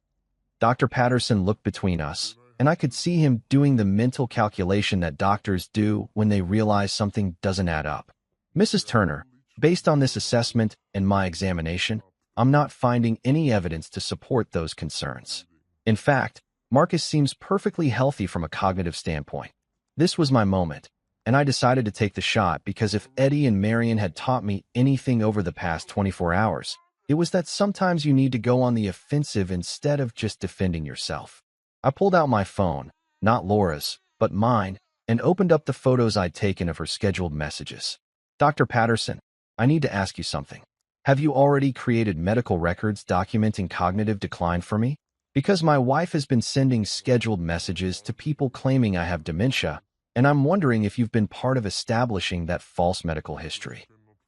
Dr. Patterson looked between us, and I could see him doing the mental calculation that doctors do when they realize something doesn't add up. Mrs. Turner, based on this assessment and my examination, I'm not finding any evidence to support those concerns. In fact, Marcus seems perfectly healthy from a cognitive standpoint. This was my moment, and I decided to take the shot because if Eddie and Marion had taught me anything over the past 24 hours, it was that sometimes you need to go on the offensive instead of just defending yourself. I pulled out my phone, not Laura's, but mine, and opened up the photos I'd taken of her scheduled messages. Dr. Patterson, I need to ask you something. Have you already created medical records documenting cognitive decline for me? Because my wife has been sending scheduled messages to people claiming I have dementia, and I'm wondering if you've been part of establishing that false medical history.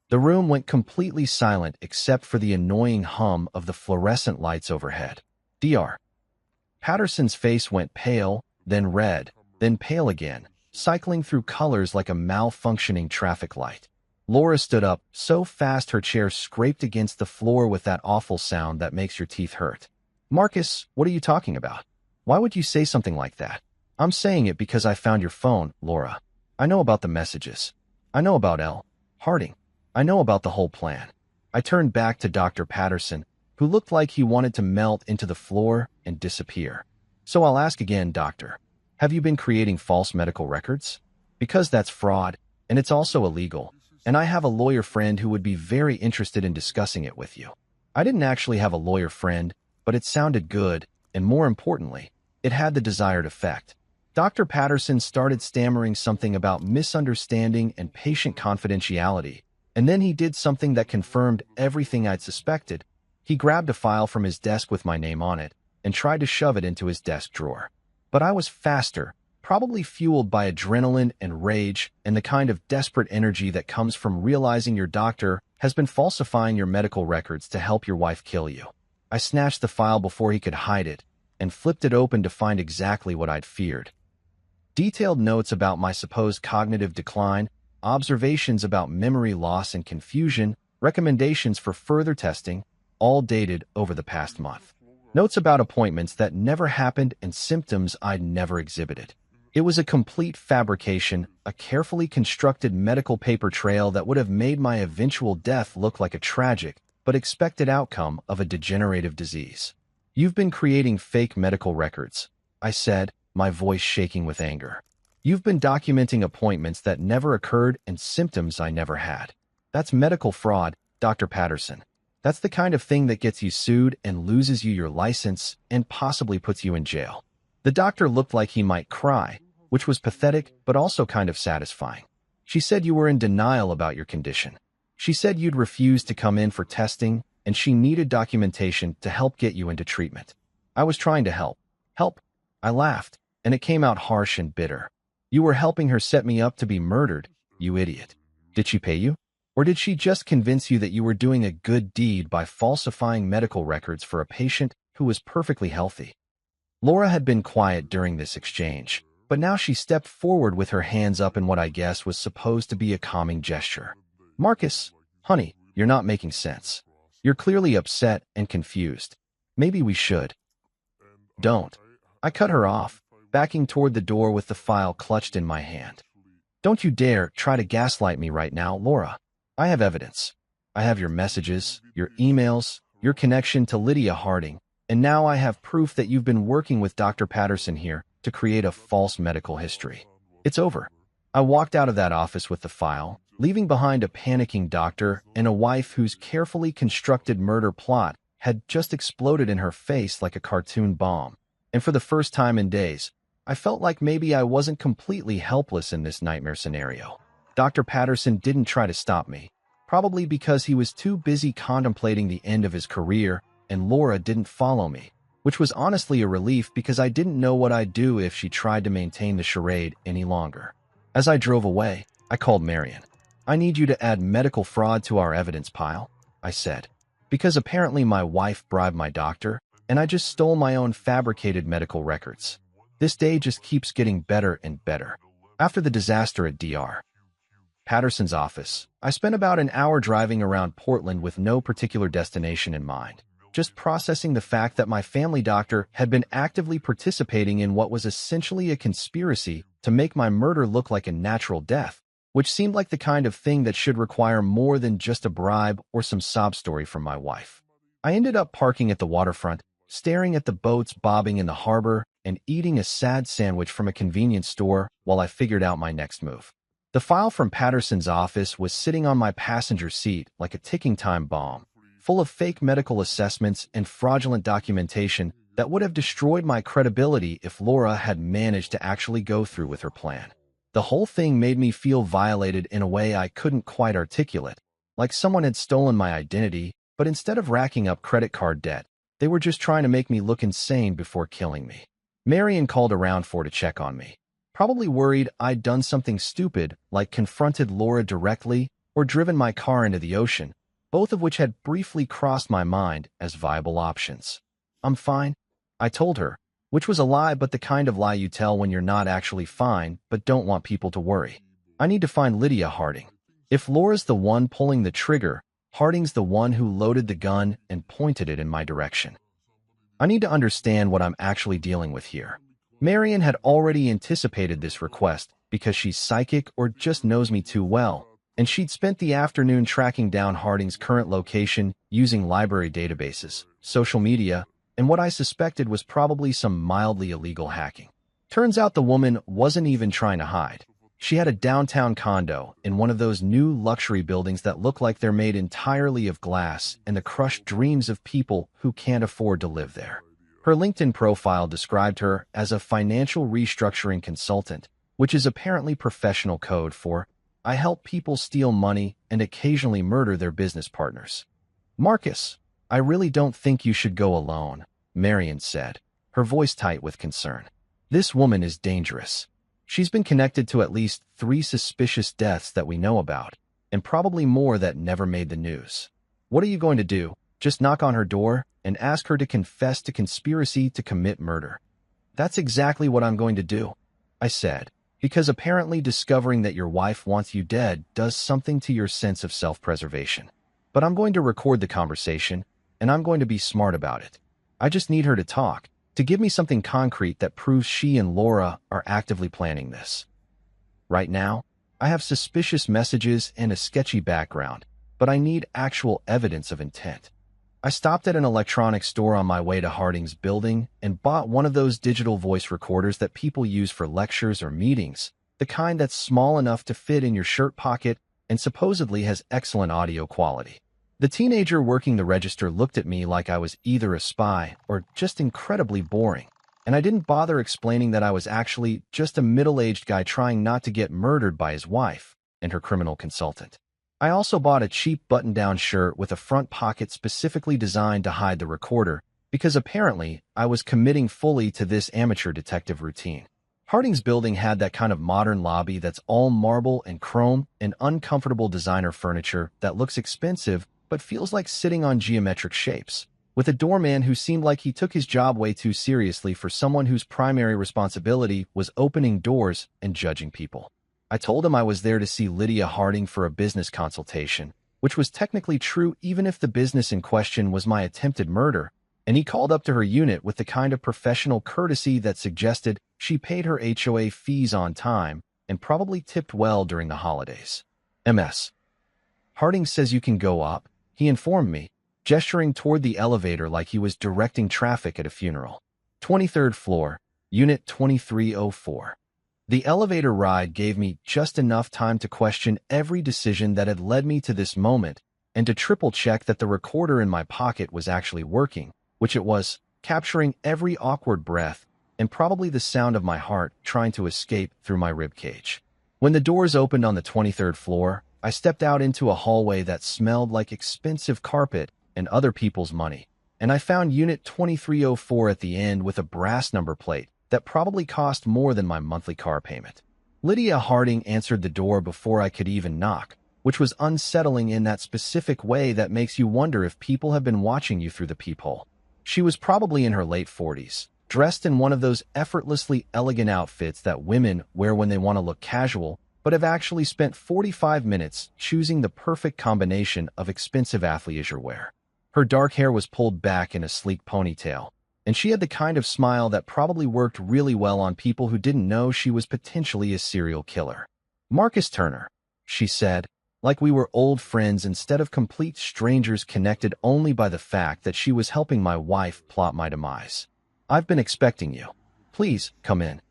The room went completely silent except for the annoying hum of the fluorescent lights overhead. Dr. Patterson's face went pale, then red, then pale again, cycling through colors like a malfunctioning traffic light. Laura stood up, so fast her chair scraped against the floor with that awful sound that makes your teeth hurt. Marcus, what are you talking about? Why would you say something like that? I'm saying it because I found your phone, Laura. I know about the messages. I know about L. Harding. I know about the whole plan. I turned back to Dr. Patterson, who looked like he wanted to melt into the floor and disappear. So I'll ask again, doctor. Have you been creating false medical records? Because that's fraud, and it's also illegal, and I have a lawyer friend who would be very interested in discussing it with you. I didn't actually have a lawyer friend, but it sounded good, and more importantly, it had the desired effect. Dr. Patterson started stammering something about misunderstanding and patient confidentiality, and then he did something that confirmed everything I'd suspected. He grabbed a file from his desk with my name on it and tried to shove it into his desk drawer. But I was faster, probably fueled by adrenaline and rage and the kind of desperate energy that comes from realizing your doctor has been falsifying your medical records to help your wife kill you. I snatched the file before he could hide it and flipped it open to find exactly what I'd feared. Detailed notes about my supposed cognitive decline, observations about memory loss and confusion, recommendations for further testing, all dated over the past month. Notes about appointments that never happened and symptoms I'd never exhibited. It was a complete fabrication, a carefully constructed medical paper trail that would have made my eventual death look like a tragic but expected outcome of a degenerative disease. You've been creating fake medical records, I said, my voice shaking with anger. You've been documenting appointments that never occurred and symptoms I never had. That's medical fraud, Dr. Patterson. That's the kind of thing that gets you sued and loses you your license and possibly puts you in jail. The doctor looked like he might cry, which was pathetic but also kind of satisfying. She said you were in denial about your condition. She said you'd refused to come in for testing and she needed documentation to help get you into treatment. I was trying to help. Help? I laughed, and it came out harsh and bitter. You were helping her set me up to be murdered, you idiot. Did she pay you? Or did she just convince you that you were doing a good deed by falsifying medical records for a patient who was perfectly healthy? Laura had been quiet during this exchange, but now she stepped forward with her hands up in what I guess was supposed to be a calming gesture. Marcus, honey, you're not making sense. You're clearly upset and confused. Maybe we should. Don't. I cut her off, backing toward the door with the file clutched in my hand. Don't you dare try to gaslight me right now, Laura. I have evidence. I have your messages, your emails, your connection to Lydia Harding, and now I have proof that you've been working with Dr. Patterson here to create a false medical history. It's over. I walked out of that office with the file, leaving behind a panicking doctor and a wife whose carefully constructed murder plot had just exploded in her face like a cartoon bomb. And for the first time in days, I felt like maybe I wasn't completely helpless in this nightmare scenario. Dr. Patterson didn't try to stop me, probably because he was too busy contemplating the end of his career, and Laura didn't follow me, which was honestly a relief because I didn't know what I'd do if she tried to maintain the charade any longer. As I drove away, I called Marion. I need you to add medical fraud to our evidence pile, I said, because apparently my wife bribed my doctor, and I just stole my own fabricated medical records. This day just keeps getting better and better. After the disaster at Dr. Patterson's office, I spent about an hour driving around Portland with no particular destination in mind, just processing the fact that my family doctor had been actively participating in what was essentially a conspiracy to make my murder look like a natural death, which seemed like the kind of thing that should require more than just a bribe or some sob story from my wife. I ended up parking at the waterfront, staring at the boats bobbing in the harbor and eating a sad sandwich from a convenience store while I figured out my next move. The file from Patterson's office was sitting on my passenger seat like a ticking time bomb, full of fake medical assessments and fraudulent documentation that would have destroyed my credibility if Laura had managed to actually go through with her plan. The whole thing made me feel violated in a way I couldn't quite articulate, like someone had stolen my identity, but instead of racking up credit card debt, they were just trying to make me look insane before killing me. Marion called around to check on me, probably worried I'd done something stupid like confronted Laura directly or driven my car into the ocean, both of which had briefly crossed my mind as viable options. I'm fine, I told her, which was a lie, but the kind of lie you tell when you're not actually fine but don't want people to worry. I need to find Lydia Harding. If Laura's the one pulling the trigger, Harding's the one who loaded the gun and pointed it in my direction. I need to understand what I'm actually dealing with here. Marion had already anticipated this request because she's psychic or just knows me too well, and she'd spent the afternoon tracking down Harding's current location using library databases, social media, and what I suspected was probably some mildly illegal hacking. Turns out the woman wasn't even trying to hide. She had a downtown condo in one of those new luxury buildings that look like they're made entirely of glass and the crushed dreams of people who can't afford to live there. Her LinkedIn profile described her as a financial restructuring consultant, which is apparently professional code for I help people steal money and occasionally murder their business partners. Marcus, I really don't think you should go alone, Marion said, her voice tight with concern. This woman is dangerous. She's been connected to at least 3 suspicious deaths that we know about, and probably more that never made the news. What are you going to do? Just knock on her door and ask her to confess to conspiracy to commit murder? That's exactly what I'm going to do, I said, because apparently discovering that your wife wants you dead does something to your sense of self-preservation. But I'm going to record the conversation, and I'm going to be smart about it. I just need her to talk, to give me something concrete that proves she and Laura are actively planning this. Right now, I have suspicious messages and a sketchy background, but I need actual evidence of intent. I stopped at an electronics store on my way to Harding's building and bought one of those digital voice recorders that people use for lectures or meetings, the kind that's small enough to fit in your shirt pocket and supposedly has excellent audio quality. The teenager working the register looked at me like I was either a spy or just incredibly boring, and I didn't bother explaining that I was actually just a middle-aged guy trying not to get murdered by his wife and her criminal consultant. I also bought a cheap button-down shirt with a front pocket specifically designed to hide the recorder because apparently I was committing fully to this amateur detective routine. Harding's building had that kind of modern lobby that's all marble and chrome and uncomfortable designer furniture that looks expensive but feels like sitting on geometric shapes, with a doorman who seemed like he took his job way too seriously for someone whose primary responsibility was opening doors and judging people. I told him I was there to see Lydia Harding for a business consultation, which was technically true even if the business in question was my attempted murder, and he called up to her unit with the kind of professional courtesy that suggested she paid her HOA fees on time and probably tipped well during the holidays. MS. Harding says you can go up, he informed me, gesturing toward the elevator like he was directing traffic at a funeral. 23rd floor, Unit 2304. The elevator ride gave me just enough time to question every decision that had led me to this moment and to triple-check that the recorder in my pocket was actually working, which it was, capturing every awkward breath and probably the sound of my heart trying to escape through my ribcage. When the doors opened on the 23rd floor, I stepped out into a hallway that smelled like expensive carpet and other people's money, and I found Unit 2304 at the end with a brass number plate that probably cost more than my monthly car payment. Lydia Harding answered the door before I could even knock, which was unsettling in that specific way that makes you wonder if people have been watching you through the peephole. She was probably in her late 40s, dressed in one of those effortlessly elegant outfits that women wear when they want to look casual, but have actually spent 45 minutes choosing the perfect combination of expensive athleisure wear. Her dark hair was pulled back in a sleek ponytail, and she had the kind of smile that probably worked really well on people who didn't know she was potentially a serial killer. "Marcus Turner," she said, like we were old friends instead of complete strangers connected only by the fact that she was helping my wife plot my demise. "I've been expecting you. Please, come in."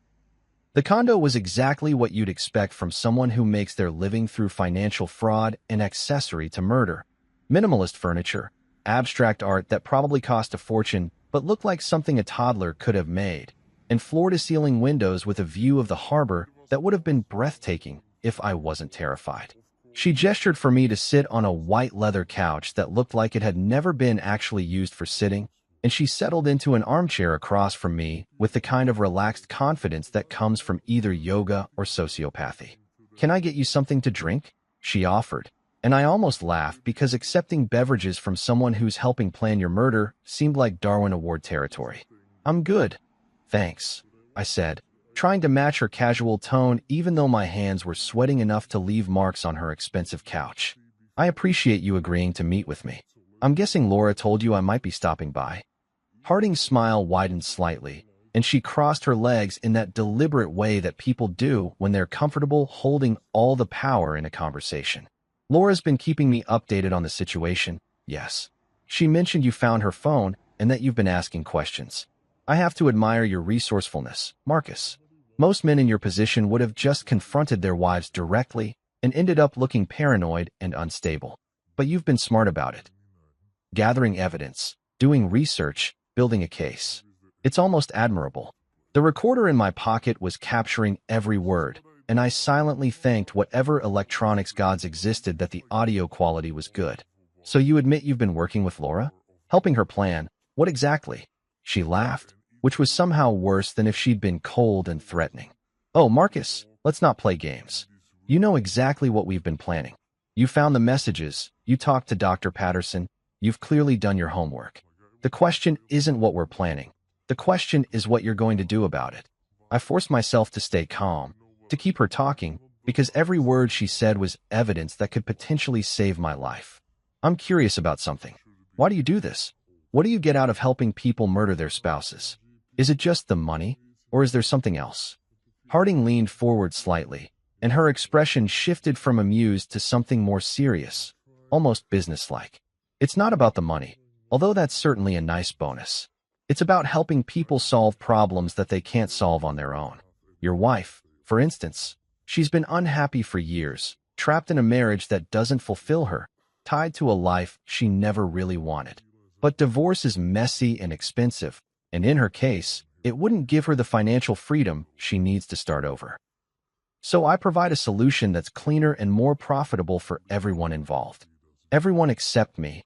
The condo was exactly what you'd expect from someone who makes their living through financial fraud and accessory to murder. Minimalist furniture, abstract art that probably cost a fortune but looked like something a toddler could have made, and floor-to-ceiling windows with a view of the harbor that would have been breathtaking if I wasn't terrified. She gestured for me to sit on a white leather couch that looked like it had never been actually used for sitting, and she settled into an armchair across from me with the kind of relaxed confidence that comes from either yoga or sociopathy. "Can I get you something to drink?" she offered, and I almost laughed because accepting beverages from someone who's helping plan your murder seemed like Darwin Award territory. "I'm good, thanks," I said, trying to match her casual tone even though my hands were sweating enough to leave marks on her expensive couch. "I appreciate you agreeing to meet with me. I'm guessing Laura told you I might be stopping by." Harding's smile widened slightly, and she crossed her legs in that deliberate way that people do when they're comfortable holding all the power in a conversation. "Laura's been keeping me updated on the situation, yes. She mentioned you found her phone and that you've been asking questions. I have to admire your resourcefulness, Marcus. Most men in your position would have just confronted their wives directly and ended up looking paranoid and unstable. But you've been smart about it. Gathering evidence, doing research, building a case. It's almost admirable." The recorder in my pocket was capturing every word, and I silently thanked whatever electronics gods existed that the audio quality was good. "So you admit you've been working with Laura? Helping her plan? What exactly?" She laughed, which was somehow worse than if she'd been cold and threatening. "Oh, Marcus, let's not play games. You know exactly what we've been planning. You found the messages, you talked to Dr. Patterson, you've clearly done your homework. The question isn't what we're planning. The question is what you're going to do about it." I forced myself to stay calm, to keep her talking, because every word she said was evidence that could potentially save my life. "I'm curious about something. Why do you do this? What do you get out of helping people murder their spouses? Is it just the money, or is there something else?" Harding leaned forward slightly, and her expression shifted from amused to something more serious, almost businesslike. "It's not about the money, although that's certainly a nice bonus. It's about helping people solve problems that they can't solve on their own. Your wife, for instance, she's been unhappy for years, trapped in a marriage that doesn't fulfill her, tied to a life she never really wanted. But divorce is messy and expensive, and in her case, it wouldn't give her the financial freedom she needs to start over. So I provide a solution that's cleaner and more profitable for everyone involved. Everyone except me,"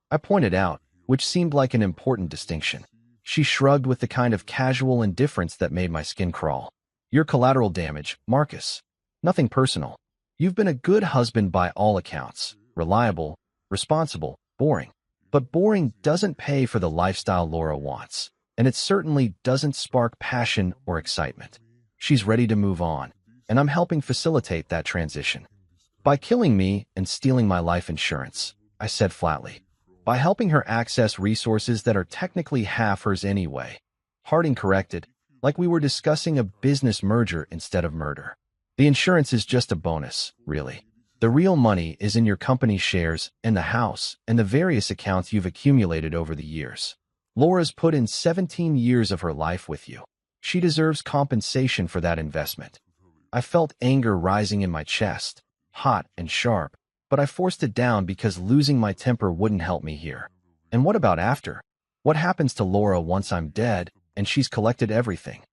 I pointed out, which seemed like an important distinction. She shrugged with the kind of casual indifference that made my skin crawl. "You're collateral damage, Marcus. Nothing personal. You've been a good husband by all accounts, reliable, responsible, boring. But boring doesn't pay for the lifestyle Laura wants, and it certainly doesn't spark passion or excitement. She's ready to move on. and I'm helping facilitate that transition. By killing me and stealing my life insurance, I said flatly. By helping her access resources that are technically half hers anyway. Harding corrected, like we were discussing a business merger instead of murder. The insurance is just a bonus, really. The real money is in your company's shares and the house and the various accounts you've accumulated over the years. Laura's put in 17 years of her life with you. She deserves compensation for that investment. I felt anger rising in my chest, hot and sharp, but I forced it down because losing my temper wouldn't help me here. And what about after? What happens to Laura once I'm dead and she's collected everything?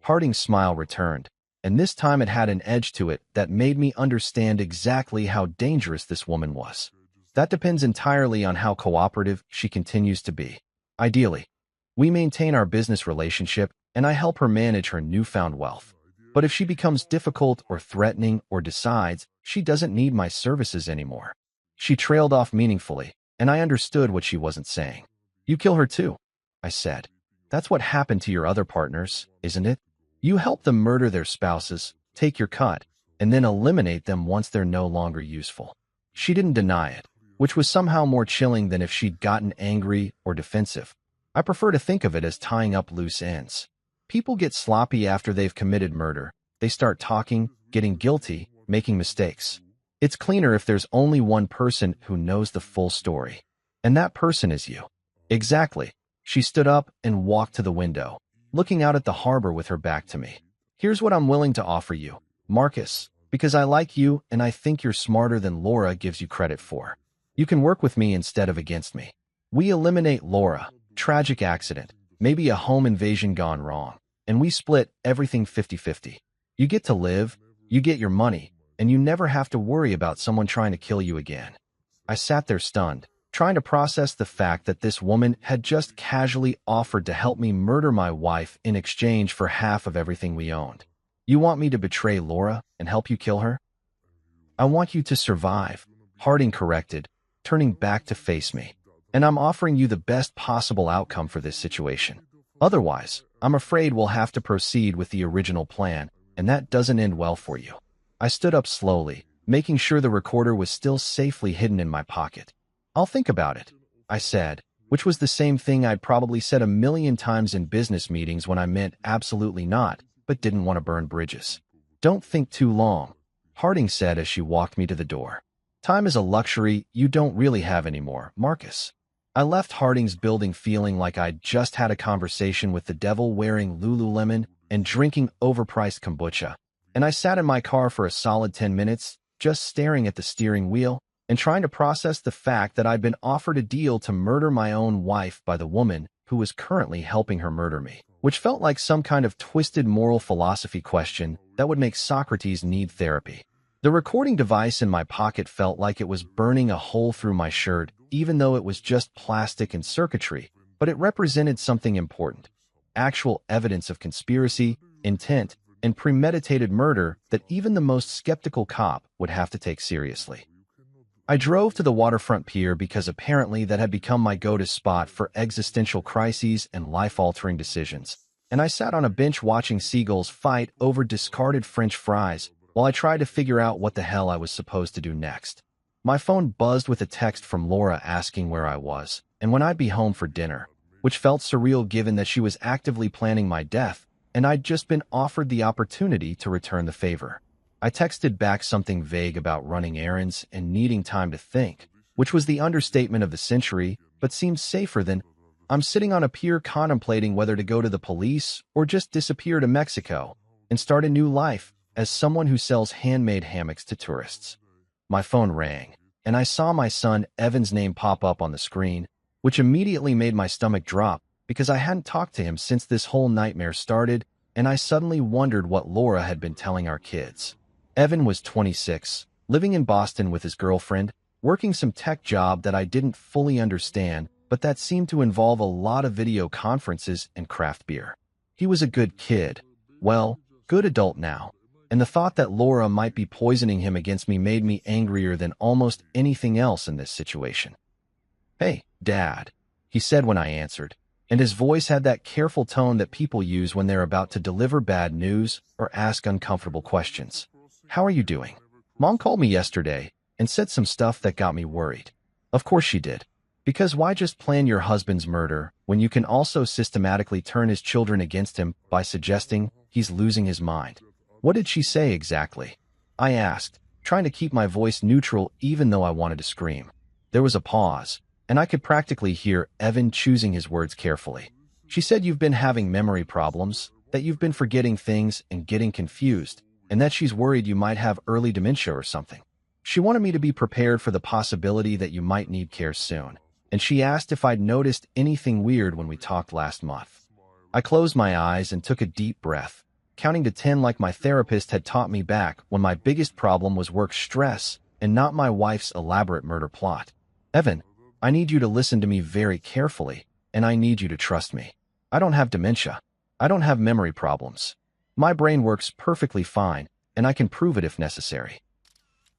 Harding's smile returned, and this time it had an edge to it that made me understand exactly how dangerous this woman was. That depends entirely on how cooperative she continues to be. Ideally, we maintain our business relationship and I help her manage her newfound wealth. But if she becomes difficult or threatening or decides she doesn't need my services anymore. She trailed off meaningfully, and I understood what she wasn't saying. You kill her too, I said. That's what happened to your other partners, isn't it? You help them murder their spouses, take your cut, and then eliminate them once they're no longer useful. She didn't deny it, which was somehow more chilling than if she'd gotten angry or defensive. I prefer to think of it as tying up loose ends. People get sloppy after they've committed murder. They start talking, getting guilty, making mistakes. It's cleaner if there's only one person who knows the full story. And that person is you. Exactly. She stood up and walked to the window, looking out at the harbor with her back to me. Here's what I'm willing to offer you, Marcus, because I like you and I think you're smarter than Laura gives you credit for. You can work with me instead of against me. We eliminate Laura, tragic accident, maybe a home invasion gone wrong, and we split everything 50-50. You get to live, you get your money, and you never have to worry about someone trying to kill you again. I sat there stunned, trying to process the fact that this woman had just casually offered to help me murder my wife in exchange for half of everything we owned. You want me to betray Laura and help you kill her? I want you to survive, Harding corrected, turning back to face me. And I'm offering you the best possible outcome for this situation. Otherwise, I'm afraid we'll have to proceed with the original plan, and that doesn't end well for you. I stood up slowly, making sure the recorder was still safely hidden in my pocket. I'll think about it, I said, which was the same thing I'd probably said a million times in business meetings when I meant absolutely not, but didn't want to burn bridges. Don't think too long, Harding said as she walked me to the door. Time is a luxury you don't really have anymore, Marcus. I left Harding's building feeling like I'd just had a conversation with the devil wearing Lululemon and drinking overpriced kombucha, and I sat in my car for a solid 10 minutes, just staring at the steering wheel and trying to process the fact that I'd been offered a deal to murder my own wife by the woman who was currently helping her murder me, which felt like some kind of twisted moral philosophy question that would make Socrates need therapy. The recording device in my pocket felt like it was burning a hole through my shirt, even though it was just plastic and circuitry, but it represented something important. Actual evidence of conspiracy, intent, and premeditated murder that even the most skeptical cop would have to take seriously. I drove to the waterfront pier because apparently that had become my go-to spot for existential crises and life-altering decisions, and I sat on a bench watching seagulls fight over discarded French fries while I tried to figure out what the hell I was supposed to do next. My phone buzzed with a text from Laura asking where I was and when I'd be home for dinner, which felt surreal given that she was actively planning my death and I'd just been offered the opportunity to return the favor. I texted back something vague about running errands and needing time to think, which was the understatement of the century, but seemed safer than, I'm sitting on a pier contemplating whether to go to the police or just disappear to Mexico and start a new life as someone who sells handmade hammocks to tourists. My phone rang, and I saw my son Evan's name pop up on the screen, which immediately made my stomach drop because I hadn't talked to him since this whole nightmare started, and I suddenly wondered what Laura had been telling our kids. Evan was 26, living in Boston with his girlfriend, working some tech job that I didn't fully understand, but that seemed to involve a lot of video conferences and craft beer. He was a good kid. Well, good adult now. And the thought that Laura might be poisoning him against me made me angrier than almost anything else in this situation. Hey, Dad, he said when I answered, and his voice had that careful tone that people use when they're about to deliver bad news or ask uncomfortable questions. "How are you doing? Mom called me yesterday and said some stuff that got me worried." Of course she did. Because why just plan your husband's murder when you can also systematically turn his children against him by suggesting he's losing his mind? "What did she say exactly?" I asked, trying to keep my voice neutral even though I wanted to scream. There was a pause, and I could practically hear Evan choosing his words carefully. "She said you've been having memory problems, that you've been forgetting things and getting confused, and that she's worried you might have early dementia or something. She wanted me to be prepared for the possibility that you might need care soon, and she asked if I'd noticed anything weird when we talked last month." I closed my eyes and took a deep breath, counting to 10 like my therapist had taught me back when my biggest problem was work stress and not my wife's elaborate murder plot. "Evan, I need you to listen to me very carefully, and I need you to trust me. I don't have dementia. I don't have memory problems. My brain works perfectly fine, and I can prove it if necessary.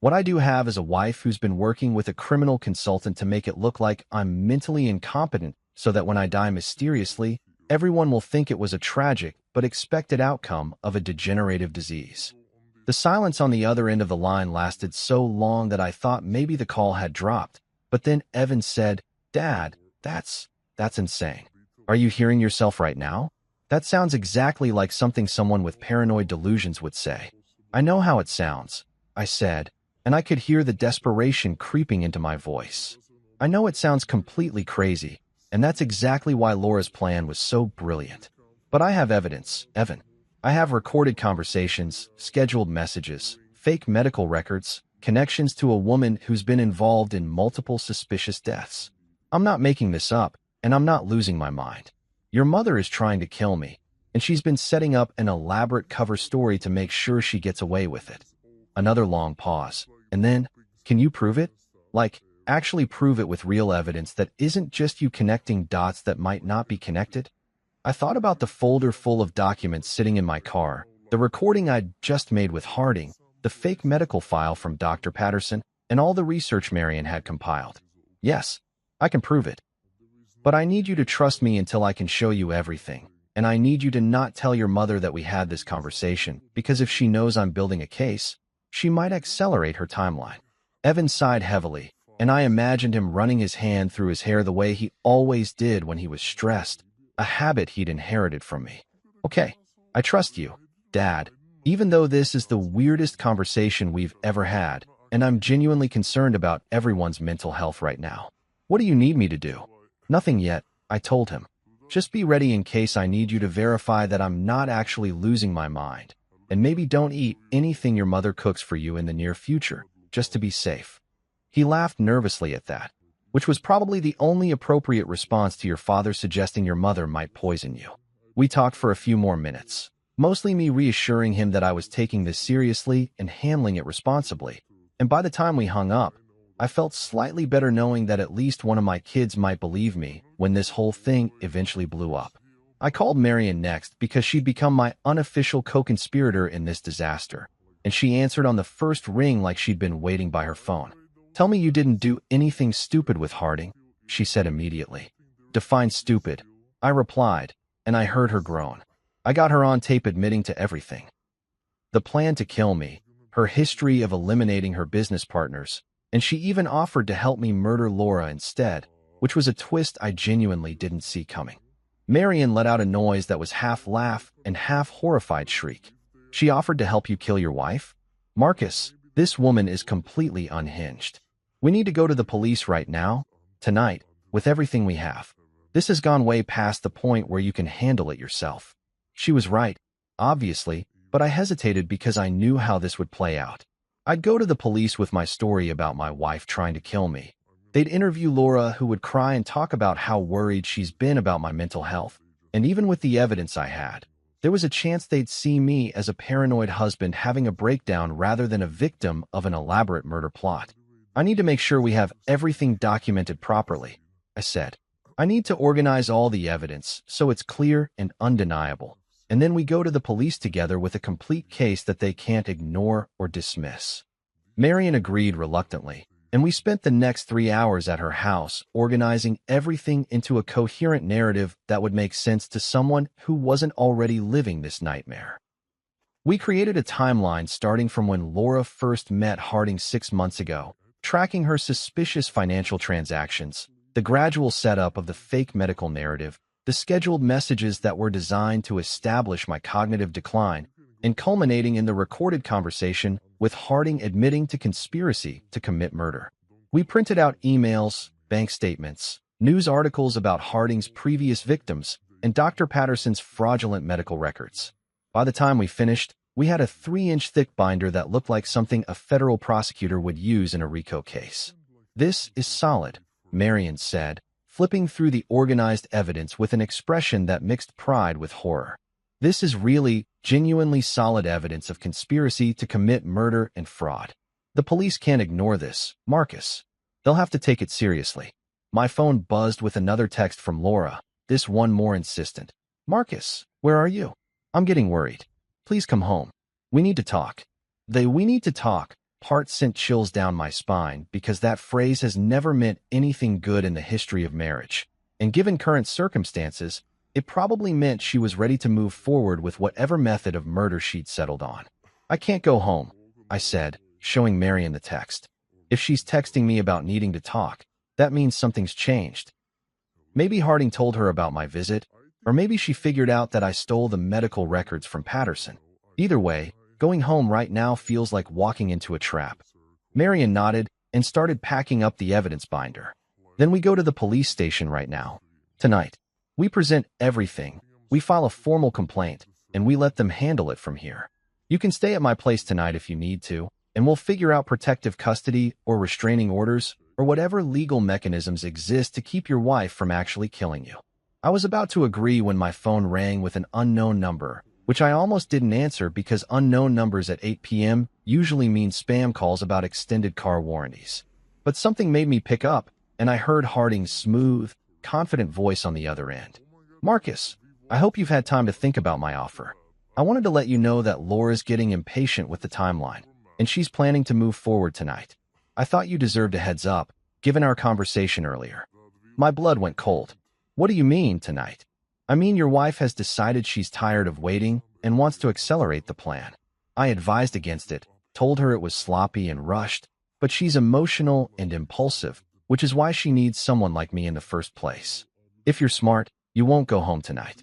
What I do have is a wife who's been working with a criminal consultant to make it look like I'm mentally incompetent so that when I die mysteriously, everyone will think it was a tragic but expected outcome of a degenerative disease." The silence on the other end of the line lasted so long that I thought maybe the call had dropped, but then Evan said, "Dad, that's insane. Are you hearing yourself right now? That sounds exactly like something someone with paranoid delusions would say." "I know how it sounds," I said, and I could hear the desperation creeping into my voice. "I know it sounds completely crazy, and that's exactly why Laura's plan was so brilliant. But I have evidence, Evan. I have recorded conversations, scheduled messages, fake medical records, connections to a woman who's been involved in multiple suspicious deaths. I'm not making this up, and I'm not losing my mind. Your mother is trying to kill me, and she's been setting up an elaborate cover story to make sure she gets away with it." Another long pause. And then, "Can you prove it? Like, actually prove it with real evidence that isn't just you connecting dots that might not be connected?" I thought about the folder full of documents sitting in my car, the recording I'd just made with Harding, the fake medical file from Dr. Patterson, and all the research Marion had compiled. "Yes, I can prove it. But I need you to trust me until I can show you everything, and I need you to not tell your mother that we had this conversation, because if she knows I'm building a case, she might accelerate her timeline." Evan sighed heavily, and I imagined him running his hand through his hair the way he always did when he was stressed, a habit he'd inherited from me. "Okay, I trust you, Dad, even though this is the weirdest conversation we've ever had, and I'm genuinely concerned about everyone's mental health right now. What do you need me to do?" "Nothing yet," I told him. "Just be ready in case I need you to verify that I'm not actually losing my mind. And maybe don't eat anything your mother cooks for you in the near future, just to be safe." He laughed nervously at that, which was probably the only appropriate response to your father suggesting your mother might poison you. We talked for a few more minutes, mostly me reassuring him that I was taking this seriously and handling it responsibly. And by the time we hung up, I felt slightly better knowing that at least one of my kids might believe me when this whole thing eventually blew up. I called Marion next because she'd become my unofficial co-conspirator in this disaster, and she answered on the first ring like she'd been waiting by her phone. "Tell me you didn't do anything stupid with Harding," she said immediately. "Define stupid," I replied, and I heard her groan. I got her on tape admitting to everything. The plan to kill me, her history of eliminating her business partners, and she even offered to help me murder Laura instead, which was a twist I genuinely didn't see coming. Marion let out a noise that was half laugh and half horrified shriek. "She offered to help you kill your wife? Marcus, this woman is completely unhinged. We need to go to the police right now, tonight, with everything we have. This has gone way past the point where you can handle it yourself." She was right, obviously, but I hesitated because I knew how this would play out. I'd go to the police with my story about my wife trying to kill me. They'd interview Laura, who would cry and talk about how worried she's been about my mental health. And even with the evidence I had, there was a chance they'd see me as a paranoid husband having a breakdown rather than a victim of an elaborate murder plot. "I need to make sure we have everything documented properly," I said. "I need to organize all the evidence so it's clear and undeniable. And then we go to the police together with a complete case that they can't ignore or dismiss." Marion agreed reluctantly, and we spent the next 3 hours at her house organizing everything into a coherent narrative that would make sense to someone who wasn't already living this nightmare. We created a timeline starting from when Laura first met Harding 6 months ago, tracking her suspicious financial transactions, the gradual setup of the fake medical narrative, the scheduled messages that were designed to establish my cognitive decline, and culminating in the recorded conversation with Harding admitting to conspiracy to commit murder. We printed out emails, bank statements, news articles about Harding's previous victims, and Dr. Patterson's fraudulent medical records. By the time we finished, we had a 3-inch thick binder that looked like something a federal prosecutor would use in a RICO case. "This is solid," Marion said, flipping through the organized evidence with an expression that mixed pride with horror. "This is really, genuinely solid evidence of conspiracy to commit murder and fraud. The police can't ignore this, Marcus. They'll have to take it seriously." My phone buzzed with another text from Laura, this one more insistent. "Marcus, where are you? I'm getting worried. Please come home. We need to talk." The "we need to talk" part sent chills down my spine because that phrase has never meant anything good in the history of marriage. And given current circumstances, it probably meant she was ready to move forward with whatever method of murder she'd settled on. "I can't go home," I said, showing Marion the text. If she's texting me about needing to talk, that means something's changed. Maybe Harding told her about my visit, or maybe she figured out that I stole the medical records from Patterson. Either way, going home right now feels like walking into a trap. Marion nodded and started packing up the evidence binder. "Then we go to the police station right now. Tonight. We present everything. We file a formal complaint, and we let them handle it from here. You can stay at my place tonight if you need to, and we'll figure out protective custody or restraining orders or whatever legal mechanisms exist to keep your wife from actually killing you." I was about to agree when my phone rang with an unknown number, which I almost didn't answer because unknown numbers at 8 p.m. usually mean spam calls about extended car warranties. But something made me pick up, and I heard Harding's smooth, confident voice on the other end. "Marcus, I hope you've had time to think about my offer. I wanted to let you know that Laura's getting impatient with the timeline, and she's planning to move forward tonight. I thought you deserved a heads up, given our conversation earlier." My blood went cold. "What do you mean, tonight?" "I mean your wife has decided she's tired of waiting and wants to accelerate the plan. I advised against it, told her it was sloppy and rushed, but she's emotional and impulsive, which is why she needs someone like me in the first place. If you're smart, you won't go home tonight.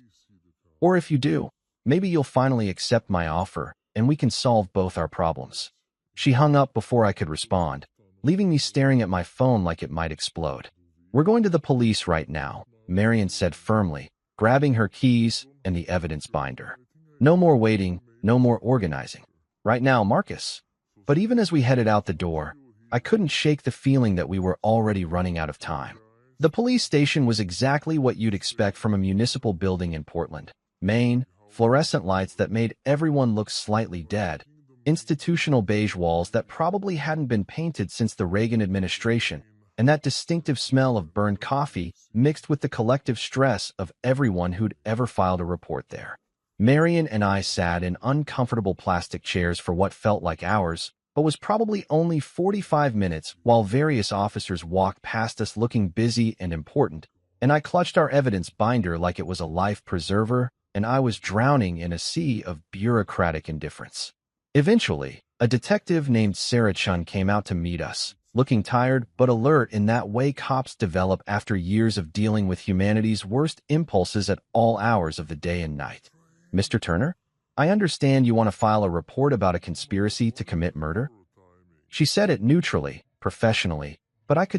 Or if you do, maybe you'll finally accept my offer and we can solve both our problems." She hung up before I could respond, leaving me staring at my phone like it might explode. "We're going to the police right now," Marion said firmly, grabbing her keys and the evidence binder. "No more waiting, no more organizing. Right now, Marcus." But even as we headed out the door, I couldn't shake the feeling that we were already running out of time. The police station was exactly what you'd expect from a municipal building in Portland, Maine, fluorescent lights that made everyone look slightly dead, institutional beige walls that probably hadn't been painted since the Reagan administration, and that distinctive smell of burned coffee mixed with the collective stress of everyone who'd ever filed a report there. Marion and I sat in uncomfortable plastic chairs for what felt like hours, but was probably only 45 minutes while various officers walked past us looking busy and important, and I clutched our evidence binder like it was a life preserver, and I was drowning in a sea of bureaucratic indifference. Eventually, a detective named Sarah Chun came out to meet us, looking tired but alert in that way cops develop after years of dealing with humanity's worst impulses at all hours of the day and night. "Mr. Turner, I understand you want to file a report about a conspiracy to commit murder?" She said it neutrally, professionally, but I could